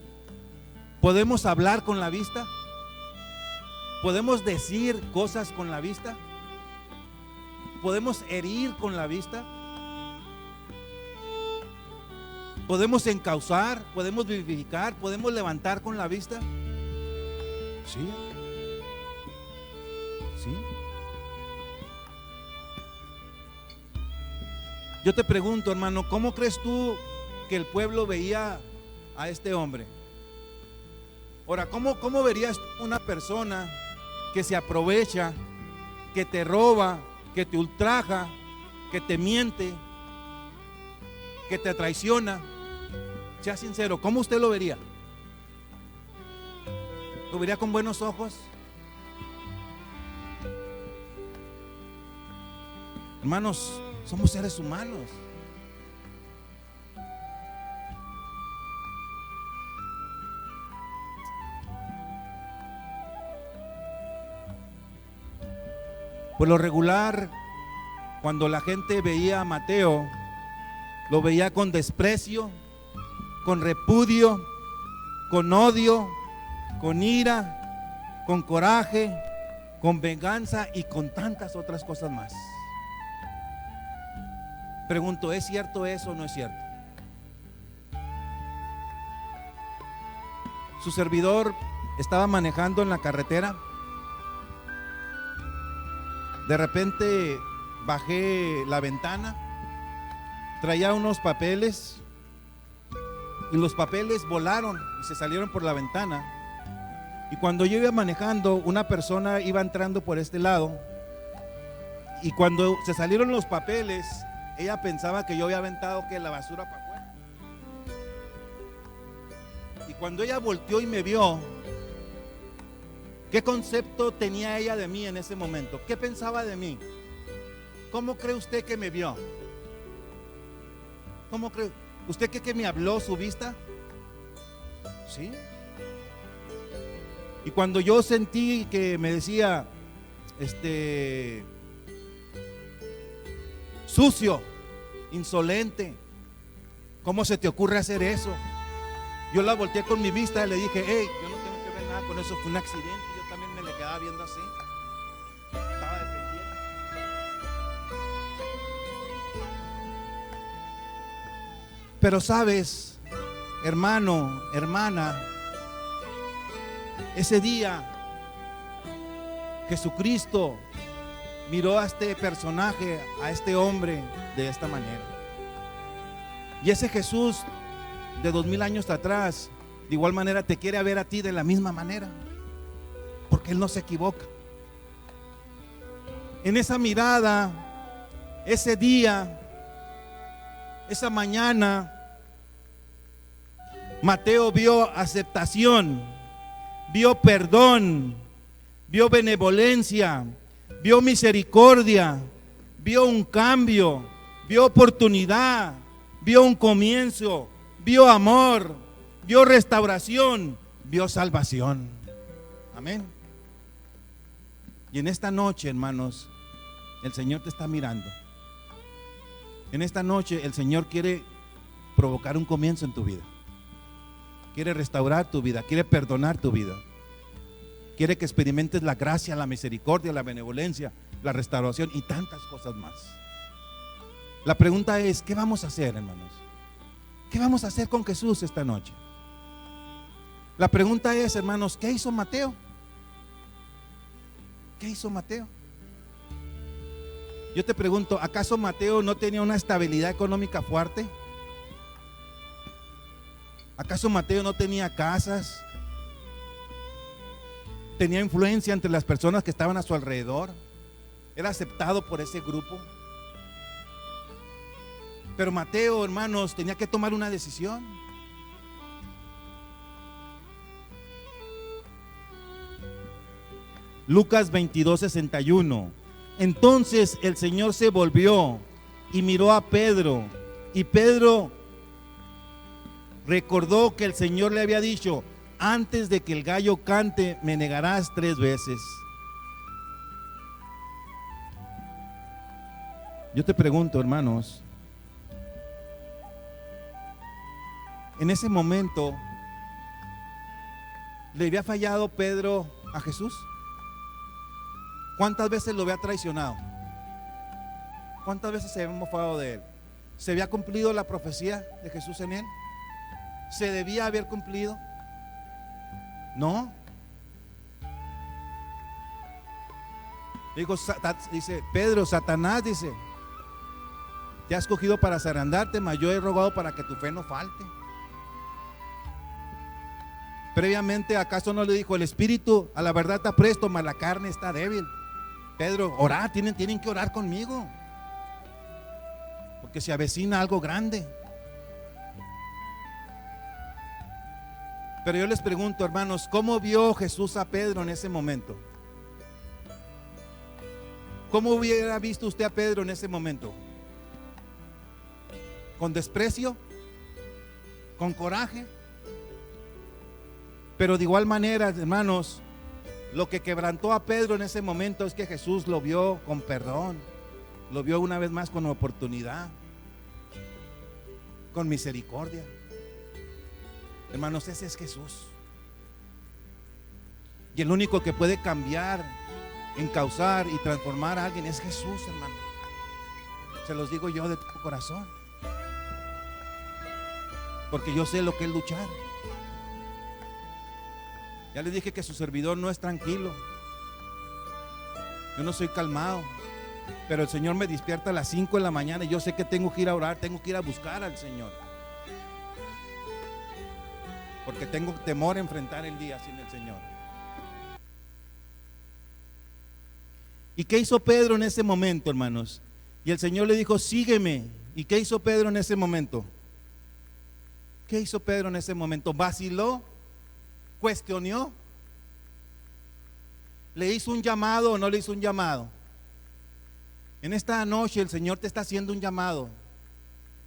¿podemos hablar con la vista? ¿Podemos decir cosas con la vista? ¿Podemos herir con la vista? ¿Podemos encauzar? ¿Podemos vivificar? ¿Podemos levantar con la vista? Sí. Sí. Yo te pregunto, hermano, ¿cómo crees tú que el pueblo veía a este hombre? Ahora, ¿cómo verías una persona que se aprovecha, que te roba, que te ultraja, que te miente, que te traiciona? Sea sincero, ¿cómo usted lo vería? ¿Lo vería con buenos ojos? Hermanos, somos seres humanos. Por lo regular, cuando la gente veía a Mateo, lo veía con desprecio, con repudio, con odio, con ira, con coraje, con venganza y con tantas otras cosas más. Pregunto, ¿es cierto eso o no es cierto? Su servidor estaba manejando en la carretera. De repente bajé la ventana, traía unos papeles y los papeles volaron y se salieron por la ventana. Y cuando yo iba manejando, una persona iba entrando por este lado, y cuando se salieron los papeles, ella pensaba que yo había aventado la basura para afuera. Y cuando ella volteó y me vio, ¿qué concepto tenía ella de mí en ese momento? ¿Qué pensaba de mí? ¿Cómo cree usted que me vio? ¿Cómo cree? ¿Usted cree que me habló su vista? ¿Sí? Y cuando yo sentí que me decía, sucio, insolente, ¿cómo se te ocurre hacer eso? Yo la volteé con mi vista y le dije, hey, yo no tengo que ver nada con eso, fue un accidente. Yo también me le quedaba viendo así. Estaba defendiendo. Pero sabes, hermano, hermana, ese día Jesucristo miró a este personaje, a este hombre de esta manera. Y ese Jesús de 2000 años atrás, de igual manera te quiere ver a ti de la misma manera, porque Él no se equivoca. En esa mirada, ese día, esa mañana, Mateo vio aceptación, vio perdón, vio benevolencia, vio misericordia, vio un cambio, vio oportunidad, vio un comienzo, vio amor, vio restauración, vio salvación. Amén. Y en esta noche, hermanos, el Señor te está mirando. En esta noche el Señor quiere provocar un comienzo en tu vida. Quiere restaurar tu vida, quiere perdonar tu vida. Quiere que experimentes la gracia, la misericordia, la benevolencia, la restauración y tantas cosas más. La pregunta es, ¿qué vamos a hacer, hermanos? ¿Qué vamos a hacer con Jesús esta noche? La pregunta es, hermanos, ¿qué hizo Mateo? ¿Qué hizo Mateo? Yo te pregunto, ¿acaso Mateo no tenía una estabilidad económica fuerte? ¿Acaso Mateo no tenía casas? ¿Tenía influencia entre las personas que estaban a su alrededor? ¿Era aceptado por ese grupo? Pero Mateo, hermanos, tenía que tomar una decisión. Lucas 22:61. Entonces el Señor se volvió y miró a Pedro, y Pedro recordó que el Señor le había dicho: antes de que el gallo cante, me negarás 3 veces. Yo te pregunto, hermanos, en ese momento, ¿le había fallado Pedro a Jesús? ¿Cuántas veces lo había traicionado? ¿Cuántas veces se había mofado de él? ¿Se había cumplido la profecía de Jesús en él? ¿Se debía haber cumplido? No. Dice Pedro, Satanás dice: te has escogido para zarandarte, mas yo he rogado para que tu fe no falte. Previamente, ¿acaso no le dijo: el espíritu a la verdad está presto, mas la carne está débil? Pedro, orad, tienen que orar conmigo, porque se avecina algo grande. Pero yo les pregunto, hermanos, ¿cómo vio Jesús a Pedro en ese momento? ¿Cómo hubiera visto usted a Pedro en ese momento? ¿Con desprecio? ¿Con coraje? Pero de igual manera, hermanos, lo que quebrantó a Pedro en ese momento es que Jesús lo vio con perdón, lo vio una vez más con oportunidad, con misericordia. Hermanos, ese es Jesús. Y el único que puede cambiar, encauzar y transformar a alguien es Jesús, hermano. Se los digo yo de todo corazón, porque yo sé lo que es luchar. Ya les dije que su servidor no es tranquilo. Yo no soy calmado, pero el Señor me despierta a las 5 de la mañana y yo sé que tengo que ir a orar, tengo que ir a buscar al Señor, porque tengo temor a enfrentar el día sin el Señor. ¿Y qué hizo Pedro en ese momento, hermanos? Y el Señor le dijo: sígueme. ¿Y qué hizo Pedro en ese momento? ¿Qué hizo Pedro en ese momento? ¿Vaciló? ¿Cuestionó? ¿Le hizo un llamado o no le hizo un llamado? En esta noche el Señor te está haciendo un llamado.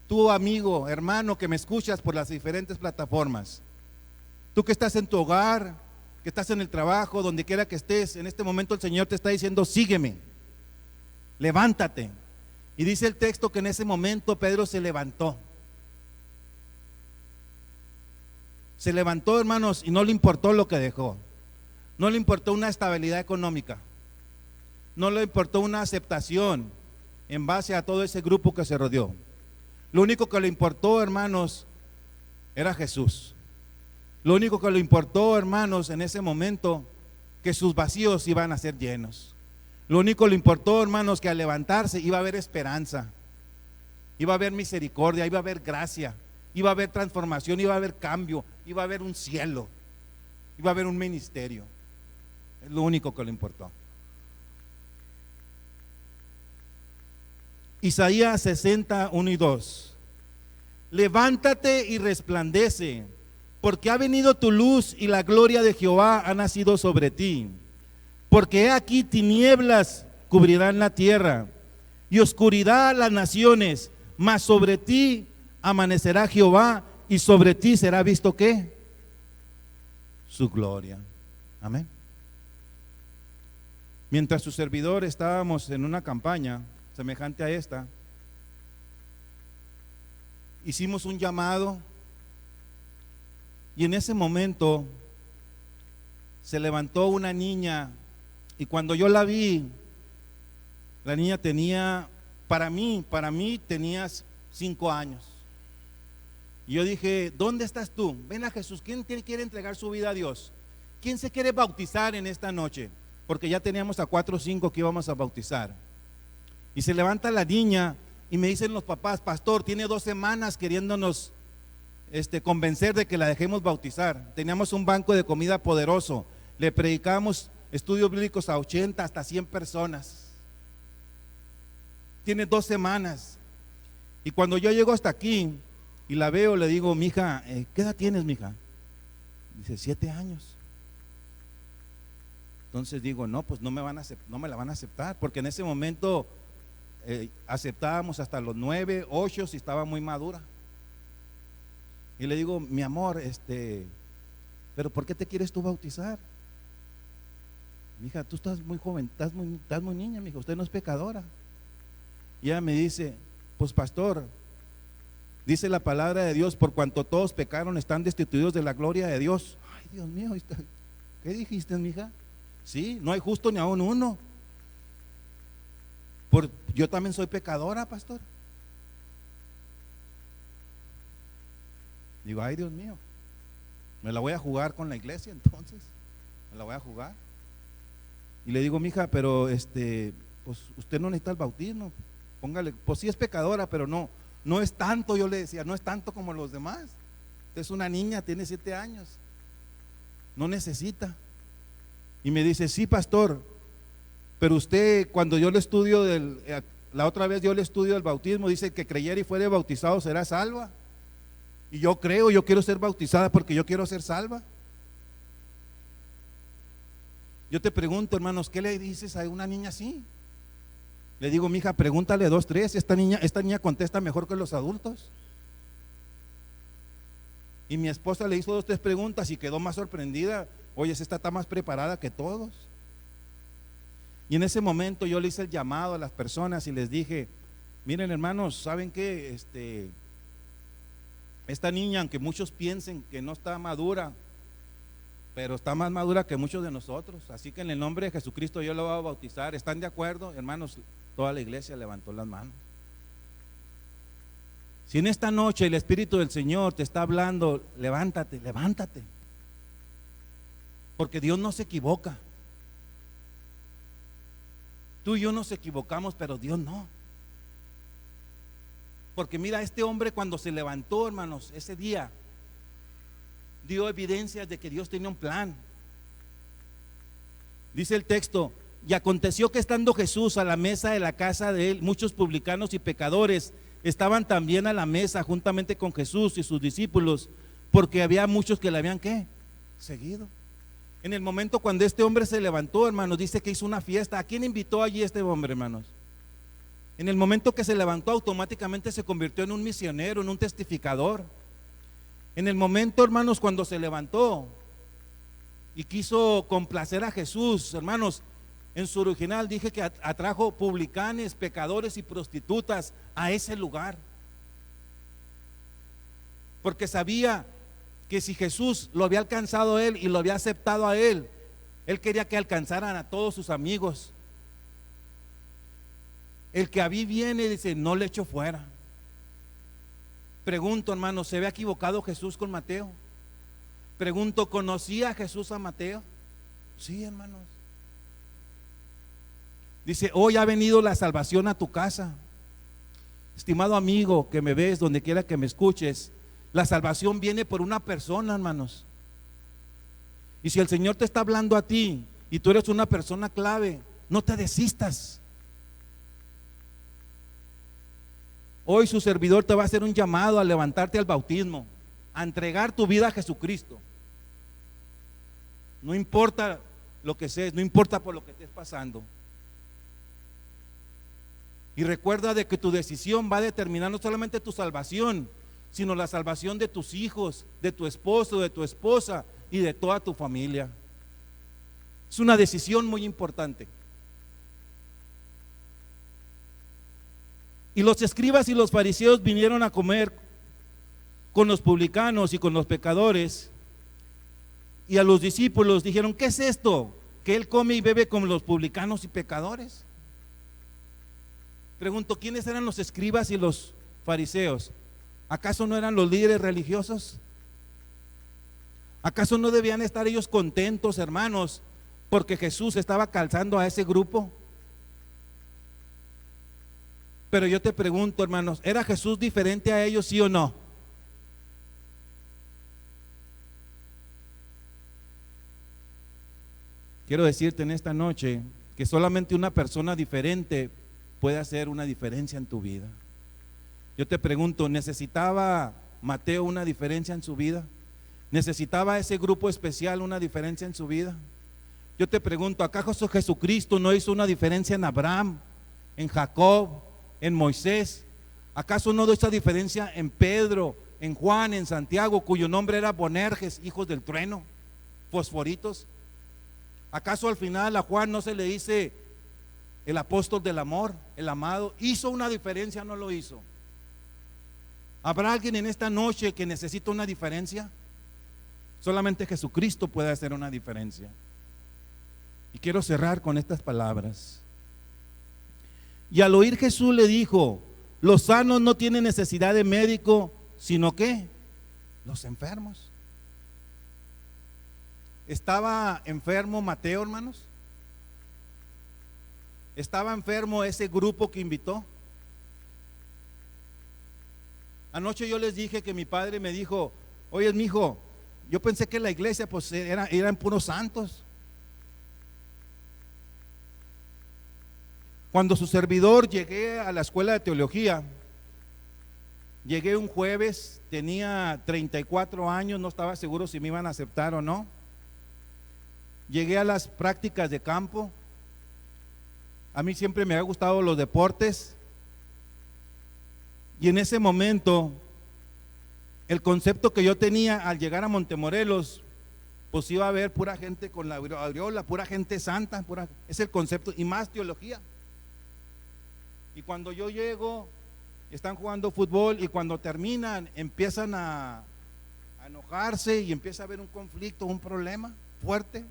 Tú, amigo, hermano, que me escuchas por las diferentes plataformas, tú que estás en tu hogar, que estás en el trabajo, donde quiera que estés, en este momento el Señor te está diciendo: sígueme, levántate. Y dice el texto que en ese momento Pedro se levantó. Se levantó, hermanos, y no le importó lo que dejó. No le importó una estabilidad económica, no le importó una aceptación en base a todo ese grupo que se rodeó. Lo único que le importó, hermanos, era Jesús. Lo único que le importó, hermanos, en ese momento, que sus vacíos iban a ser llenos. Lo único que le importó, hermanos, que al levantarse iba a haber esperanza, iba a haber misericordia, iba a haber gracia, iba a haber transformación, iba a haber cambio, iba a haber un cielo, iba a haber un ministerio. Es lo único que le importó. Isaías 60:1-2. Levántate y resplandece, porque ha venido tu luz y la gloria de Jehová ha nacido sobre ti. Porque he aquí tinieblas cubrirán la tierra y oscuridad las naciones, mas sobre ti amanecerá Jehová y sobre ti será visto ¿qué? Su gloria. Amén. Mientras su servidor estábamos en una campaña semejante a esta, hicimos un llamado y en ese momento se levantó una niña y cuando yo la vi, la niña tenía, para mí tenías 5 años. Y yo dije, ¿dónde estás tú? Ven a Jesús. ¿Quién quiere entregar su vida a Dios? ¿Quién se quiere bautizar en esta noche? Porque ya teníamos a 4 o 5 que íbamos a bautizar. Y se levanta la niña y me dicen los papás, pastor, tiene 2 semanas queriéndonos convencer de que la dejemos bautizar. Teníamos un banco de comida poderoso, le predicábamos estudios bíblicos a 80 hasta 100 personas. Tiene 2 semanas. Y cuando yo llego hasta aquí y la veo, le digo, mija, ¿qué edad tienes, mija? Dice, 7 años. Entonces digo, no, pues no me la van a aceptar, porque en ese momento aceptábamos hasta los 9, 8 si estaba muy madura. Y le digo, mi amor, pero ¿por qué te quieres tú bautizar? Mija, tú estás muy joven, estás muy niña, mija, usted no es pecadora. Y ella me dice, pues pastor, dice la palabra de Dios, por cuanto todos pecaron están destituidos de la gloria de Dios. Ay, Dios mío, ¿qué dijiste, mija? Sí, no hay justo ni aún uno. Yo también soy pecadora, pastor. Digo, ay, Dios mío, me la voy a jugar con la iglesia entonces, me la voy a jugar. Y le digo, mija, pero pues usted no necesita el bautismo, póngale, pues sí es pecadora, pero no es tanto, yo le decía, no es tanto como los demás. Usted es una niña, tiene 7 años, no necesita. Y me dice, sí, pastor, pero usted, cuando yo le estudio la otra vez yo le estudio el bautismo, dice que creyera y fuere bautizado será salva. Y yo creo, yo quiero ser bautizada porque yo quiero ser salva. Yo te pregunto, hermanos, ¿qué le dices a una niña así? Le digo, mija, pregúntale 2, 3, esta niña contesta mejor que los adultos. Y mi esposa le hizo 2, 3 preguntas y quedó más sorprendida. Oye, esta está más preparada que todos. Y en ese momento yo le hice el llamado a las personas y les dije, miren, hermanos, ¿saben qué? Esta niña, aunque muchos piensen que no está madura, pero está más madura que muchos de nosotros. Así que en el nombre de Jesucristo yo la voy a bautizar. ¿Están de acuerdo, hermanos? Toda la iglesia levantó las manos. Si en esta noche el Espíritu del Señor te está hablando, levántate, levántate. Porque Dios no se equivoca. Tú y yo nos equivocamos, pero Dios no. Porque mira, este hombre cuando se levantó, hermanos, ese día dio evidencias de que Dios tenía un plan. Dice el texto, y aconteció que estando Jesús a la mesa de la casa de él, muchos publicanos y pecadores estaban también a la mesa juntamente con Jesús y sus discípulos, porque había muchos que le habían ¿qué? Seguido. En el momento cuando este hombre se levantó, hermanos, dice que hizo una fiesta. ¿A quién invitó allí este hombre, hermanos? En el momento que se levantó, automáticamente se convirtió en un misionero, en un testificador. En el momento, hermanos, cuando se levantó y quiso complacer a Jesús, hermanos, en su original dije que atrajo publicanes, pecadores y prostitutas a ese lugar. Porque sabía que si Jesús lo había alcanzado a él y lo había aceptado a él, él quería que alcanzaran a todos sus amigos. El que a mí viene dice, no le echo fuera. Pregunto, hermano, ¿se había equivocado Jesús con Mateo? Pregunto, ¿conocía Jesús a Mateo? Sí, hermanos. Dice, hoy ha venido la salvación a tu casa. Estimado amigo que me ves, donde quiera que me escuches, la salvación viene por una persona, hermanos. Y si el Señor te está hablando a ti y tú eres una persona clave, no te desistas. Hoy su servidor te va a hacer un llamado a levantarte al bautismo, a entregar tu vida a Jesucristo. No importa lo que seas, no importa por lo que estés pasando. Y recuerda de que tu decisión va a determinar no solamente tu salvación, sino la salvación de tus hijos, de tu esposo, de tu esposa y de toda tu familia. Es una decisión muy importante. Y los escribas y los fariseos vinieron a comer con los publicanos y con los pecadores. Y a los discípulos dijeron, ¿qué es esto? Que él come y bebe con los publicanos y pecadores. Pregunto, ¿quiénes eran los escribas y los fariseos? ¿Acaso no eran los líderes religiosos? ¿Acaso no debían estar ellos contentos, hermanos, porque Jesús estaba calzando a ese grupo? Pero yo te pregunto, hermanos, ¿era Jesús diferente a ellos, sí o no? Quiero decirte en esta noche que solamente una persona diferente puede hacer una diferencia en tu vida. Yo te pregunto, ¿necesitaba Mateo una diferencia en su vida? ¿Necesitaba ese grupo especial una diferencia en su vida? Yo te pregunto, ¿acaso Jesucristo no hizo una diferencia en Abraham, en Jacob, en Moisés? ¿Acaso no hizo diferencia en Pedro, en Juan, en Santiago, cuyo nombre era Bonerges, hijos del trueno, fosforitos? ¿Acaso al final a Juan no se le dice el apóstol del amor, el amado? ¿Hizo una diferencia o no lo hizo? ¿Habrá alguien en esta noche que necesita una diferencia? Solamente Jesucristo puede hacer una diferencia. Y quiero cerrar con estas palabras. Y al oír Jesús le dijo, los sanos no tienen necesidad de médico, sino que los enfermos. ¿Estaba enfermo Mateo, hermanos? ¿Estaba enfermo ese grupo que invitó? Anoche yo les dije que mi padre me dijo, oye, mijo, yo pensé que la iglesia pues eran puros santos. Cuando su servidor llegué a la escuela de teología, llegué un jueves, tenía 34 años, no estaba seguro si me iban a aceptar o no. Llegué a las prácticas de campo. A mí siempre me ha gustado los deportes. Y en ese momento, el concepto que yo tenía al llegar a Montemorelos, pues iba a haber pura gente con la aureola, pura gente santa, es el concepto, y más teología. Y cuando yo llego, están jugando fútbol y cuando terminan empiezan a enojarse y empieza a haber un conflicto, un problema fuerte.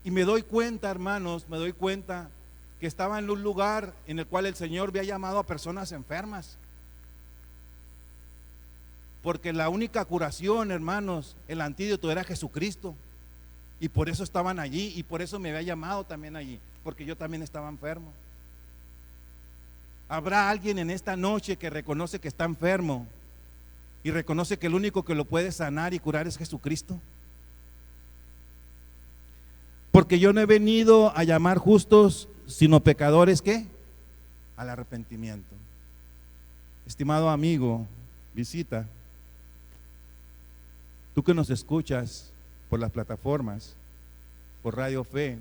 Y me doy cuenta, hermanos, me doy cuenta que estaba en un lugar en el cual el Señor había llamado a personas enfermas. Porque la única curación, hermanos, el antídoto era Jesucristo. Y por eso estaban allí y por eso me había llamado también allí, porque yo también estaba enfermo. ¿Habrá alguien en esta noche que reconoce que está enfermo y reconoce que el único que lo puede sanar y curar es Jesucristo? Porque yo no he venido a llamar justos, sino pecadores, ¿qué? Al arrepentimiento. Estimado amigo, visita, tú que nos escuchas por las plataformas, por Radio Fe,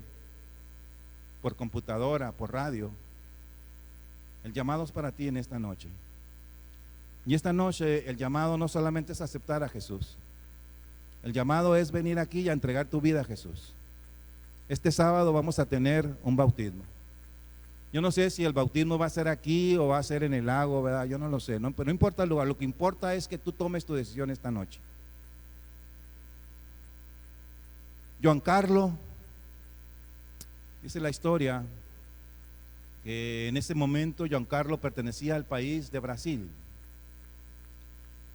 por computadora, por radio, el llamado es para ti en esta noche. Y esta noche el llamado no solamente es aceptar a Jesús, el llamado es venir aquí y a entregar tu vida a Jesús. Este sábado vamos a tener un bautismo. Yo no sé si el bautismo va a ser aquí o va a ser en el lago, ¿verdad? Yo no lo sé, ¿no? Pero no importa el lugar, lo que importa es que tú tomes tu decisión esta noche. Giancarlo, dice la historia que en ese momento Giancarlo pertenecía al país de Brasil.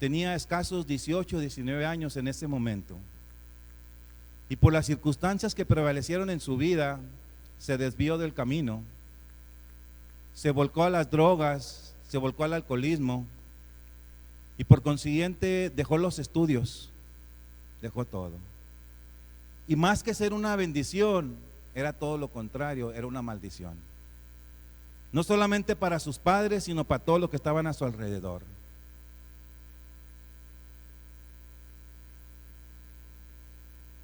Tenía escasos 18, 19 años en ese momento. Y por las circunstancias que prevalecieron en su vida, se desvió del camino, se volcó a las drogas, se volcó al alcoholismo y por consiguiente dejó los estudios, dejó todo. Y más que ser una bendición, era todo lo contrario, era una maldición. No solamente para sus padres, sino para todos los que estaban a su alrededor.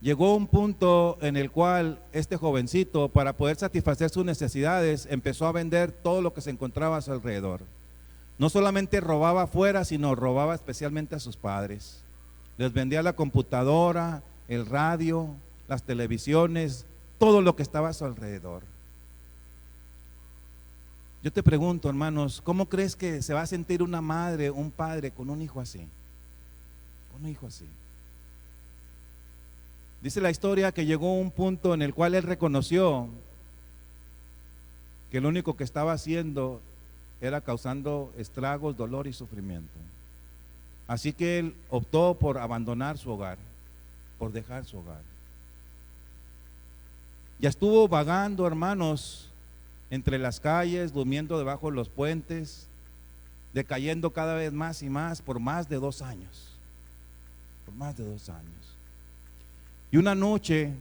Llegó un punto en el cual este jovencito, para poder satisfacer sus necesidades, empezó a vender todo lo que se encontraba a su alrededor. No solamente robaba afuera, sino robaba especialmente a sus padres. Les vendía la computadora, el radio, las televisiones, todo lo que estaba a su alrededor. Yo te pregunto, hermanos, ¿cómo crees que se va a sentir una madre, un padre con un hijo así? Con un hijo así. Dice la historia que llegó un punto en el cual él reconoció que lo único que estaba haciendo era causando estragos, dolor y sufrimiento. Así que él optó por abandonar su hogar, por dejar su hogar. Ya estuvo vagando, hermanos, entre las calles, durmiendo debajo de los puentes, decayendo cada vez más y más por más de 2 años. Por más de 2 años. Y una noche,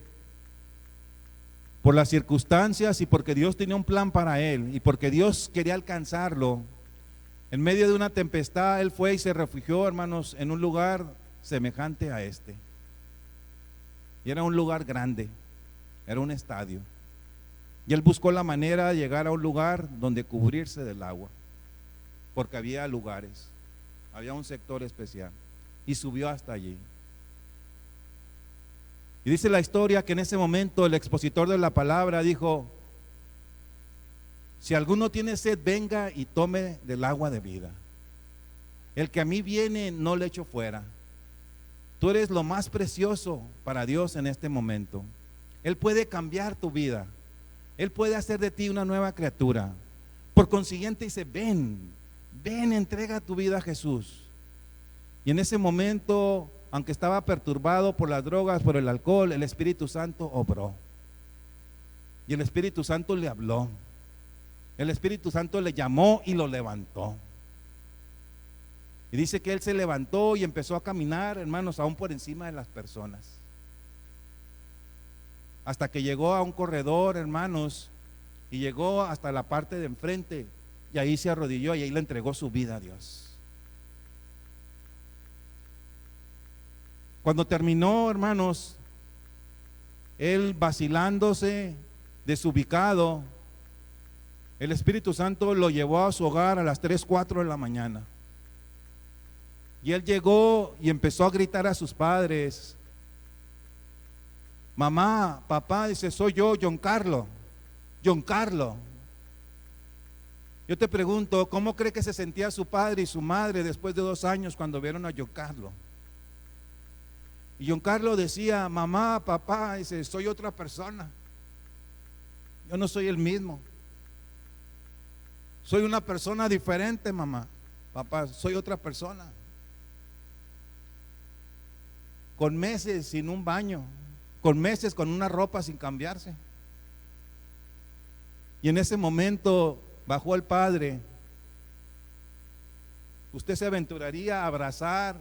por las circunstancias y porque Dios tenía un plan para él y porque Dios quería alcanzarlo, en medio de una tempestad él fue y se refugió, hermanos, en un lugar semejante a este. Y era un lugar grande, era un estadio. Y él buscó la manera de llegar a un lugar donde cubrirse del agua, porque había lugares, había un sector especial, y subió hasta allí. Y dice la historia que en ese momento el expositor de la palabra dijo: si alguno tiene sed, venga y tome del agua de vida. El que a mí viene, no le echo fuera. Tú eres lo más precioso para Dios en este momento. Él puede cambiar tu vida. Él puede hacer de ti una nueva criatura. Por consiguiente dice: ven, entrega tu vida a Jesús. Y en ese momento, aunque estaba perturbado por las drogas, por el alcohol, el Espíritu Santo obró. Y el Espíritu Santo le habló. El Espíritu Santo le llamó y lo levantó. Y dice que él se levantó y empezó a caminar, hermanos, aún por encima de las personas. Hasta que llegó a un corredor, hermanos, y llegó hasta la parte de enfrente. Y ahí se arrodilló y ahí le entregó su vida a Dios. Cuando terminó, hermanos, él vacilándose, desubicado, el Espíritu Santo lo llevó a su hogar a las 3, 4 de la mañana. Y él llegó y empezó a gritar a sus padres: mamá, papá, dice, soy yo, John Carlos. John Carlos. Yo te pregunto, ¿cómo cree que se sentía su padre y su madre después de 2 años cuando vieron a John Carlos? Y John Carlos decía: mamá, papá, dice, soy otra persona. Yo no soy el mismo. Soy una persona diferente, mamá, papá, soy otra persona. Con meses sin un baño, con meses con una ropa sin cambiarse. Y en ese momento bajó el padre. ¿Usted se aventuraría a abrazar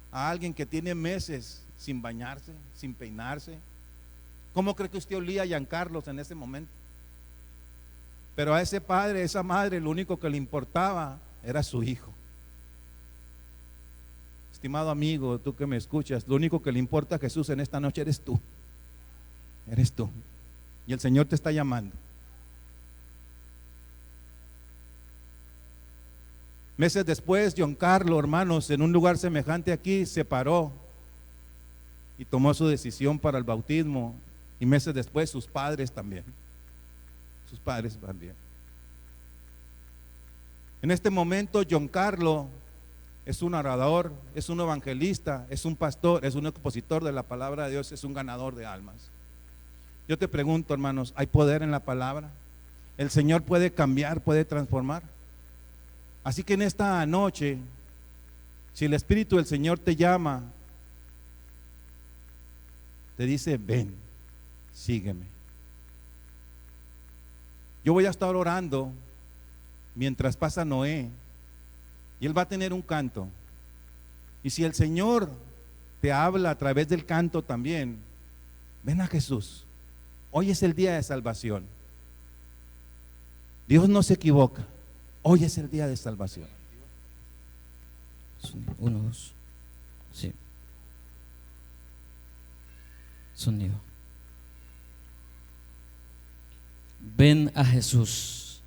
a alguien que tiene meses sin bañarse, sin peinarse? ¿Cómo cree que usted olía a Giancarlos en ese momento? Pero a ese padre, a esa madre, lo único que le importaba era su hijo. Estimado amigo, tú que me escuchas, lo único que le importa a Jesús en esta noche eres tú. Eres tú. Y el Señor te está llamando. Meses después, John Carlos, hermanos, en un lugar semejante aquí, se paró y tomó su decisión para el bautismo. Y meses después, sus padres también. Sus padres también. En este momento, John Carlos es un orador, es un evangelista, es un pastor, es un expositor de la palabra de Dios, es un ganador de almas. Yo te pregunto, hermanos, ¿hay poder en la palabra? ¿El Señor puede cambiar, puede transformar? Así que en esta noche, si el Espíritu del Señor te llama te dice: ven, sígueme. Yo voy a estar orando mientras pasa Noé, y él va a tener un canto. Y si el Señor te habla a través del canto también, ven a Jesús. Hoy es el día de salvación. Dios no se equivoca. Hoy es el día de salvación. 1, 2. Sí. Sonido. Ven a Jesús.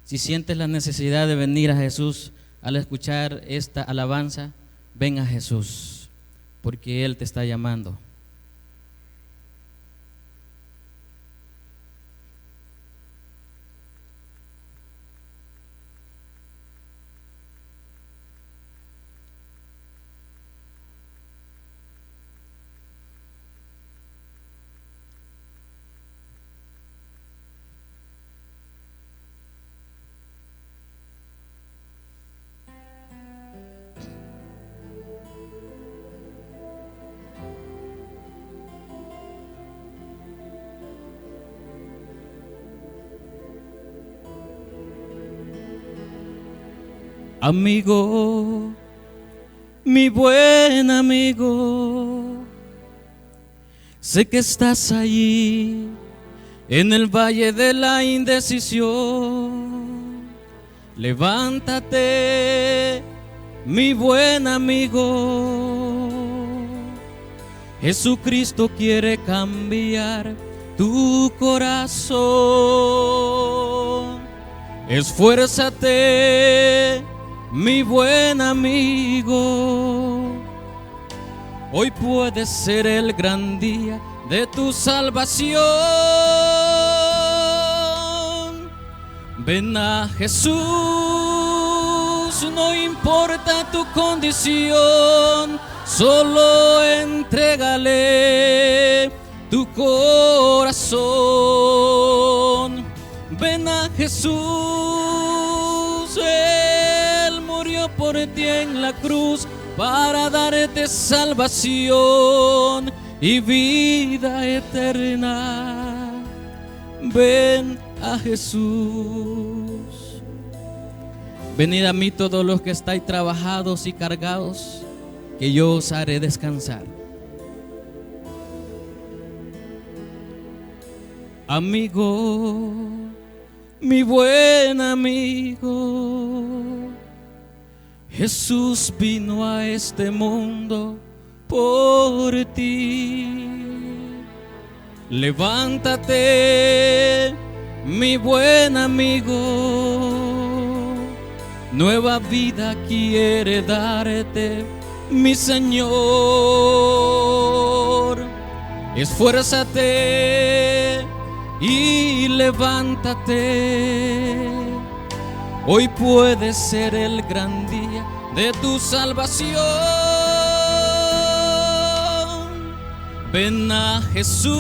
Si sientes la necesidad de venir a Jesús al escuchar esta alabanza, ven a Jesús, porque Él te está llamando. Amigo, mi buen amigo, sé que estás allí en el valle de la indecisión. Levántate, mi buen amigo. Jesucristo quiere cambiar tu corazón. Esfuérzate, mi buen amigo. Hoy puede ser el gran día de tu salvación. Ven a Jesús, no importa tu condición, solo entrégale tu corazón. Ven a Jesús, Él murió por ti en la cruz para darte salvación y vida eterna. Ven a Jesús. Venid a mí todos los que estáis trabajados y cargados, que yo os haré descansar. Amigo, mi buen amigo, Jesús vino a este mundo por ti. Levántate, mi buen amigo, nueva vida quiere darte mi Señor. Esfuérzate y levántate. Hoy puede ser el gran día de tu salvación. Ven a Jesús,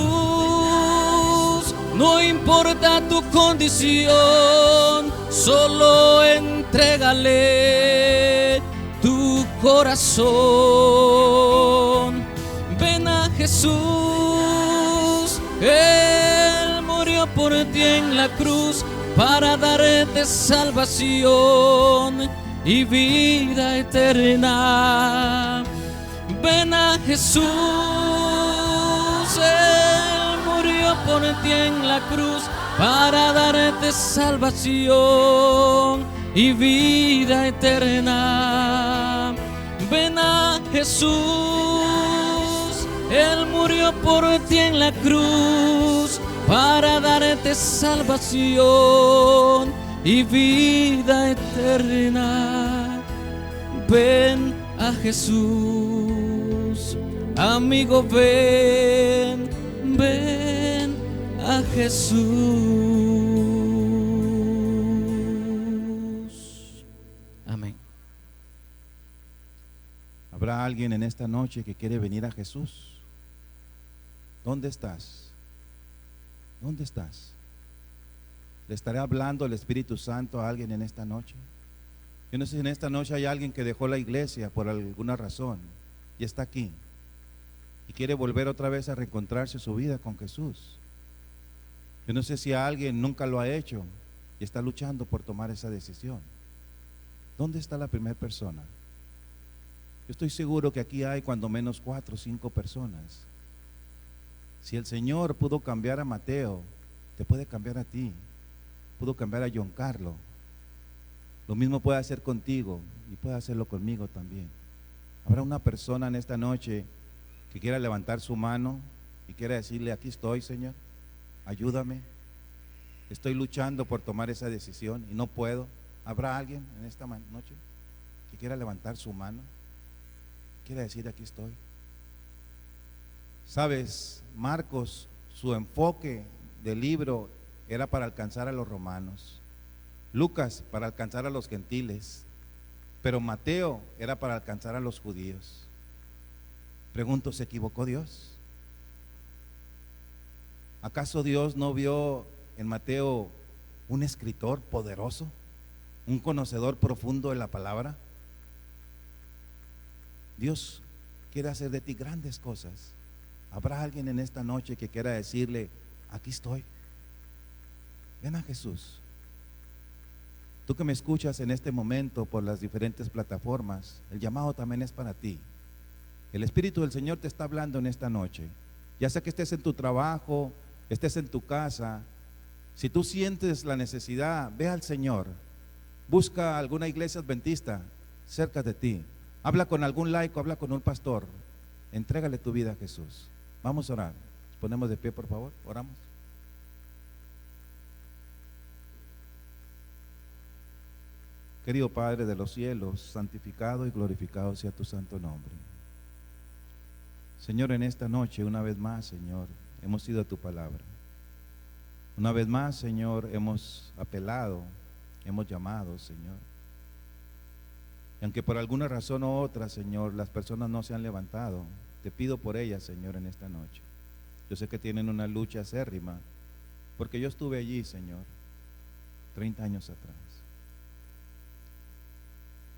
no importa tu condición, solo entrégale tu corazón. Ven a Jesús, Él murió por ti en la cruz para darte salvación y vida eterna. Ven a Jesús, Él murió por ti en la cruz para darte salvación y vida eterna. Ven a Jesús, Él murió por ti en la cruz para darte salvación y vida eterna. Ven a Jesús, amigo, ven, ven a Jesús. Amén. ¿Habrá alguien en esta noche que quiere venir a Jesús? ¿Dónde estás? ¿Dónde estás? ¿Le estaré hablando el Espíritu Santo a alguien en esta noche? Yo no sé si en esta noche hay alguien que dejó la iglesia por alguna razón y está aquí. y quiere volver otra vez a reencontrarse su vida con Jesús. Yo no sé si alguien nunca lo ha hecho y está luchando por tomar esa decisión. ¿Dónde está la primera persona? Yo estoy seguro que aquí hay cuando menos 4 o 5 personas. Si el Señor pudo cambiar a Mateo, te puede cambiar a ti. Pudo cambiar a John Carlos. Lo mismo puede hacer contigo y puede hacerlo conmigo también. Habrá una persona en esta noche que quiera levantar su mano y quiera decirle: aquí estoy, Señor, ayúdame. Estoy luchando por tomar esa decisión y no puedo. ¿Habrá alguien en esta noche que quiera levantar su mano? Quiere decir: aquí estoy. Sabes, Marcos, su enfoque del libro era para alcanzar a los romanos, Lucas para alcanzar a los gentiles, pero Mateo era para alcanzar a los judíos. Pregunto, ¿se equivocó Dios? ¿Acaso Dios no vio en Mateo un escritor poderoso, un conocedor profundo de la palabra? Dios quiere hacer de ti grandes cosas. ¿Habrá alguien en esta noche que quiera decirle: aquí estoy? Ven a Jesús. Tú que me escuchas en este momento por las diferentes plataformas, el llamado también es para ti. El Espíritu del Señor te está hablando en esta noche. Ya sea que estés en tu trabajo, estés en tu casa, si tú sientes la necesidad, ve al Señor. Busca alguna iglesia adventista cerca de ti. Habla con algún laico, habla con un pastor. Entrégale tu vida a Jesús. Vamos a orar. Nos ponemos de pie, por favor. Oramos. Querido Padre de los cielos, santificado y glorificado sea tu santo nombre. Señor, en esta noche, una vez más, Señor, hemos ido a tu palabra. Una vez más, Señor, hemos apelado, hemos llamado, Señor. Y aunque por alguna razón u otra, Señor, las personas no se han levantado, te pido por ellas, Señor, en esta noche. Yo sé que tienen una lucha acérrima, porque yo estuve allí, Señor, 30 años atrás.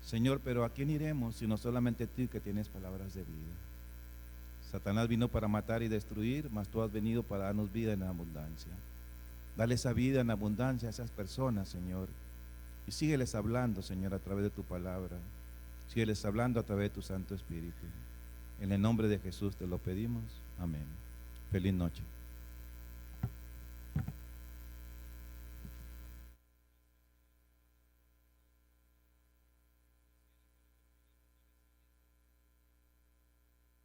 Señor, pero ¿a quién iremos sino solamente a ti, que tienes palabras de vida? Satanás vino para matar y destruir, mas tú has venido para darnos vida en abundancia. Dale esa vida en abundancia a esas personas, Señor, y sígueles hablando, Señor, a través de tu palabra. Sígueles hablando a través de tu Santo Espíritu. En el nombre de Jesús te lo pedimos. Amén. Feliz noche.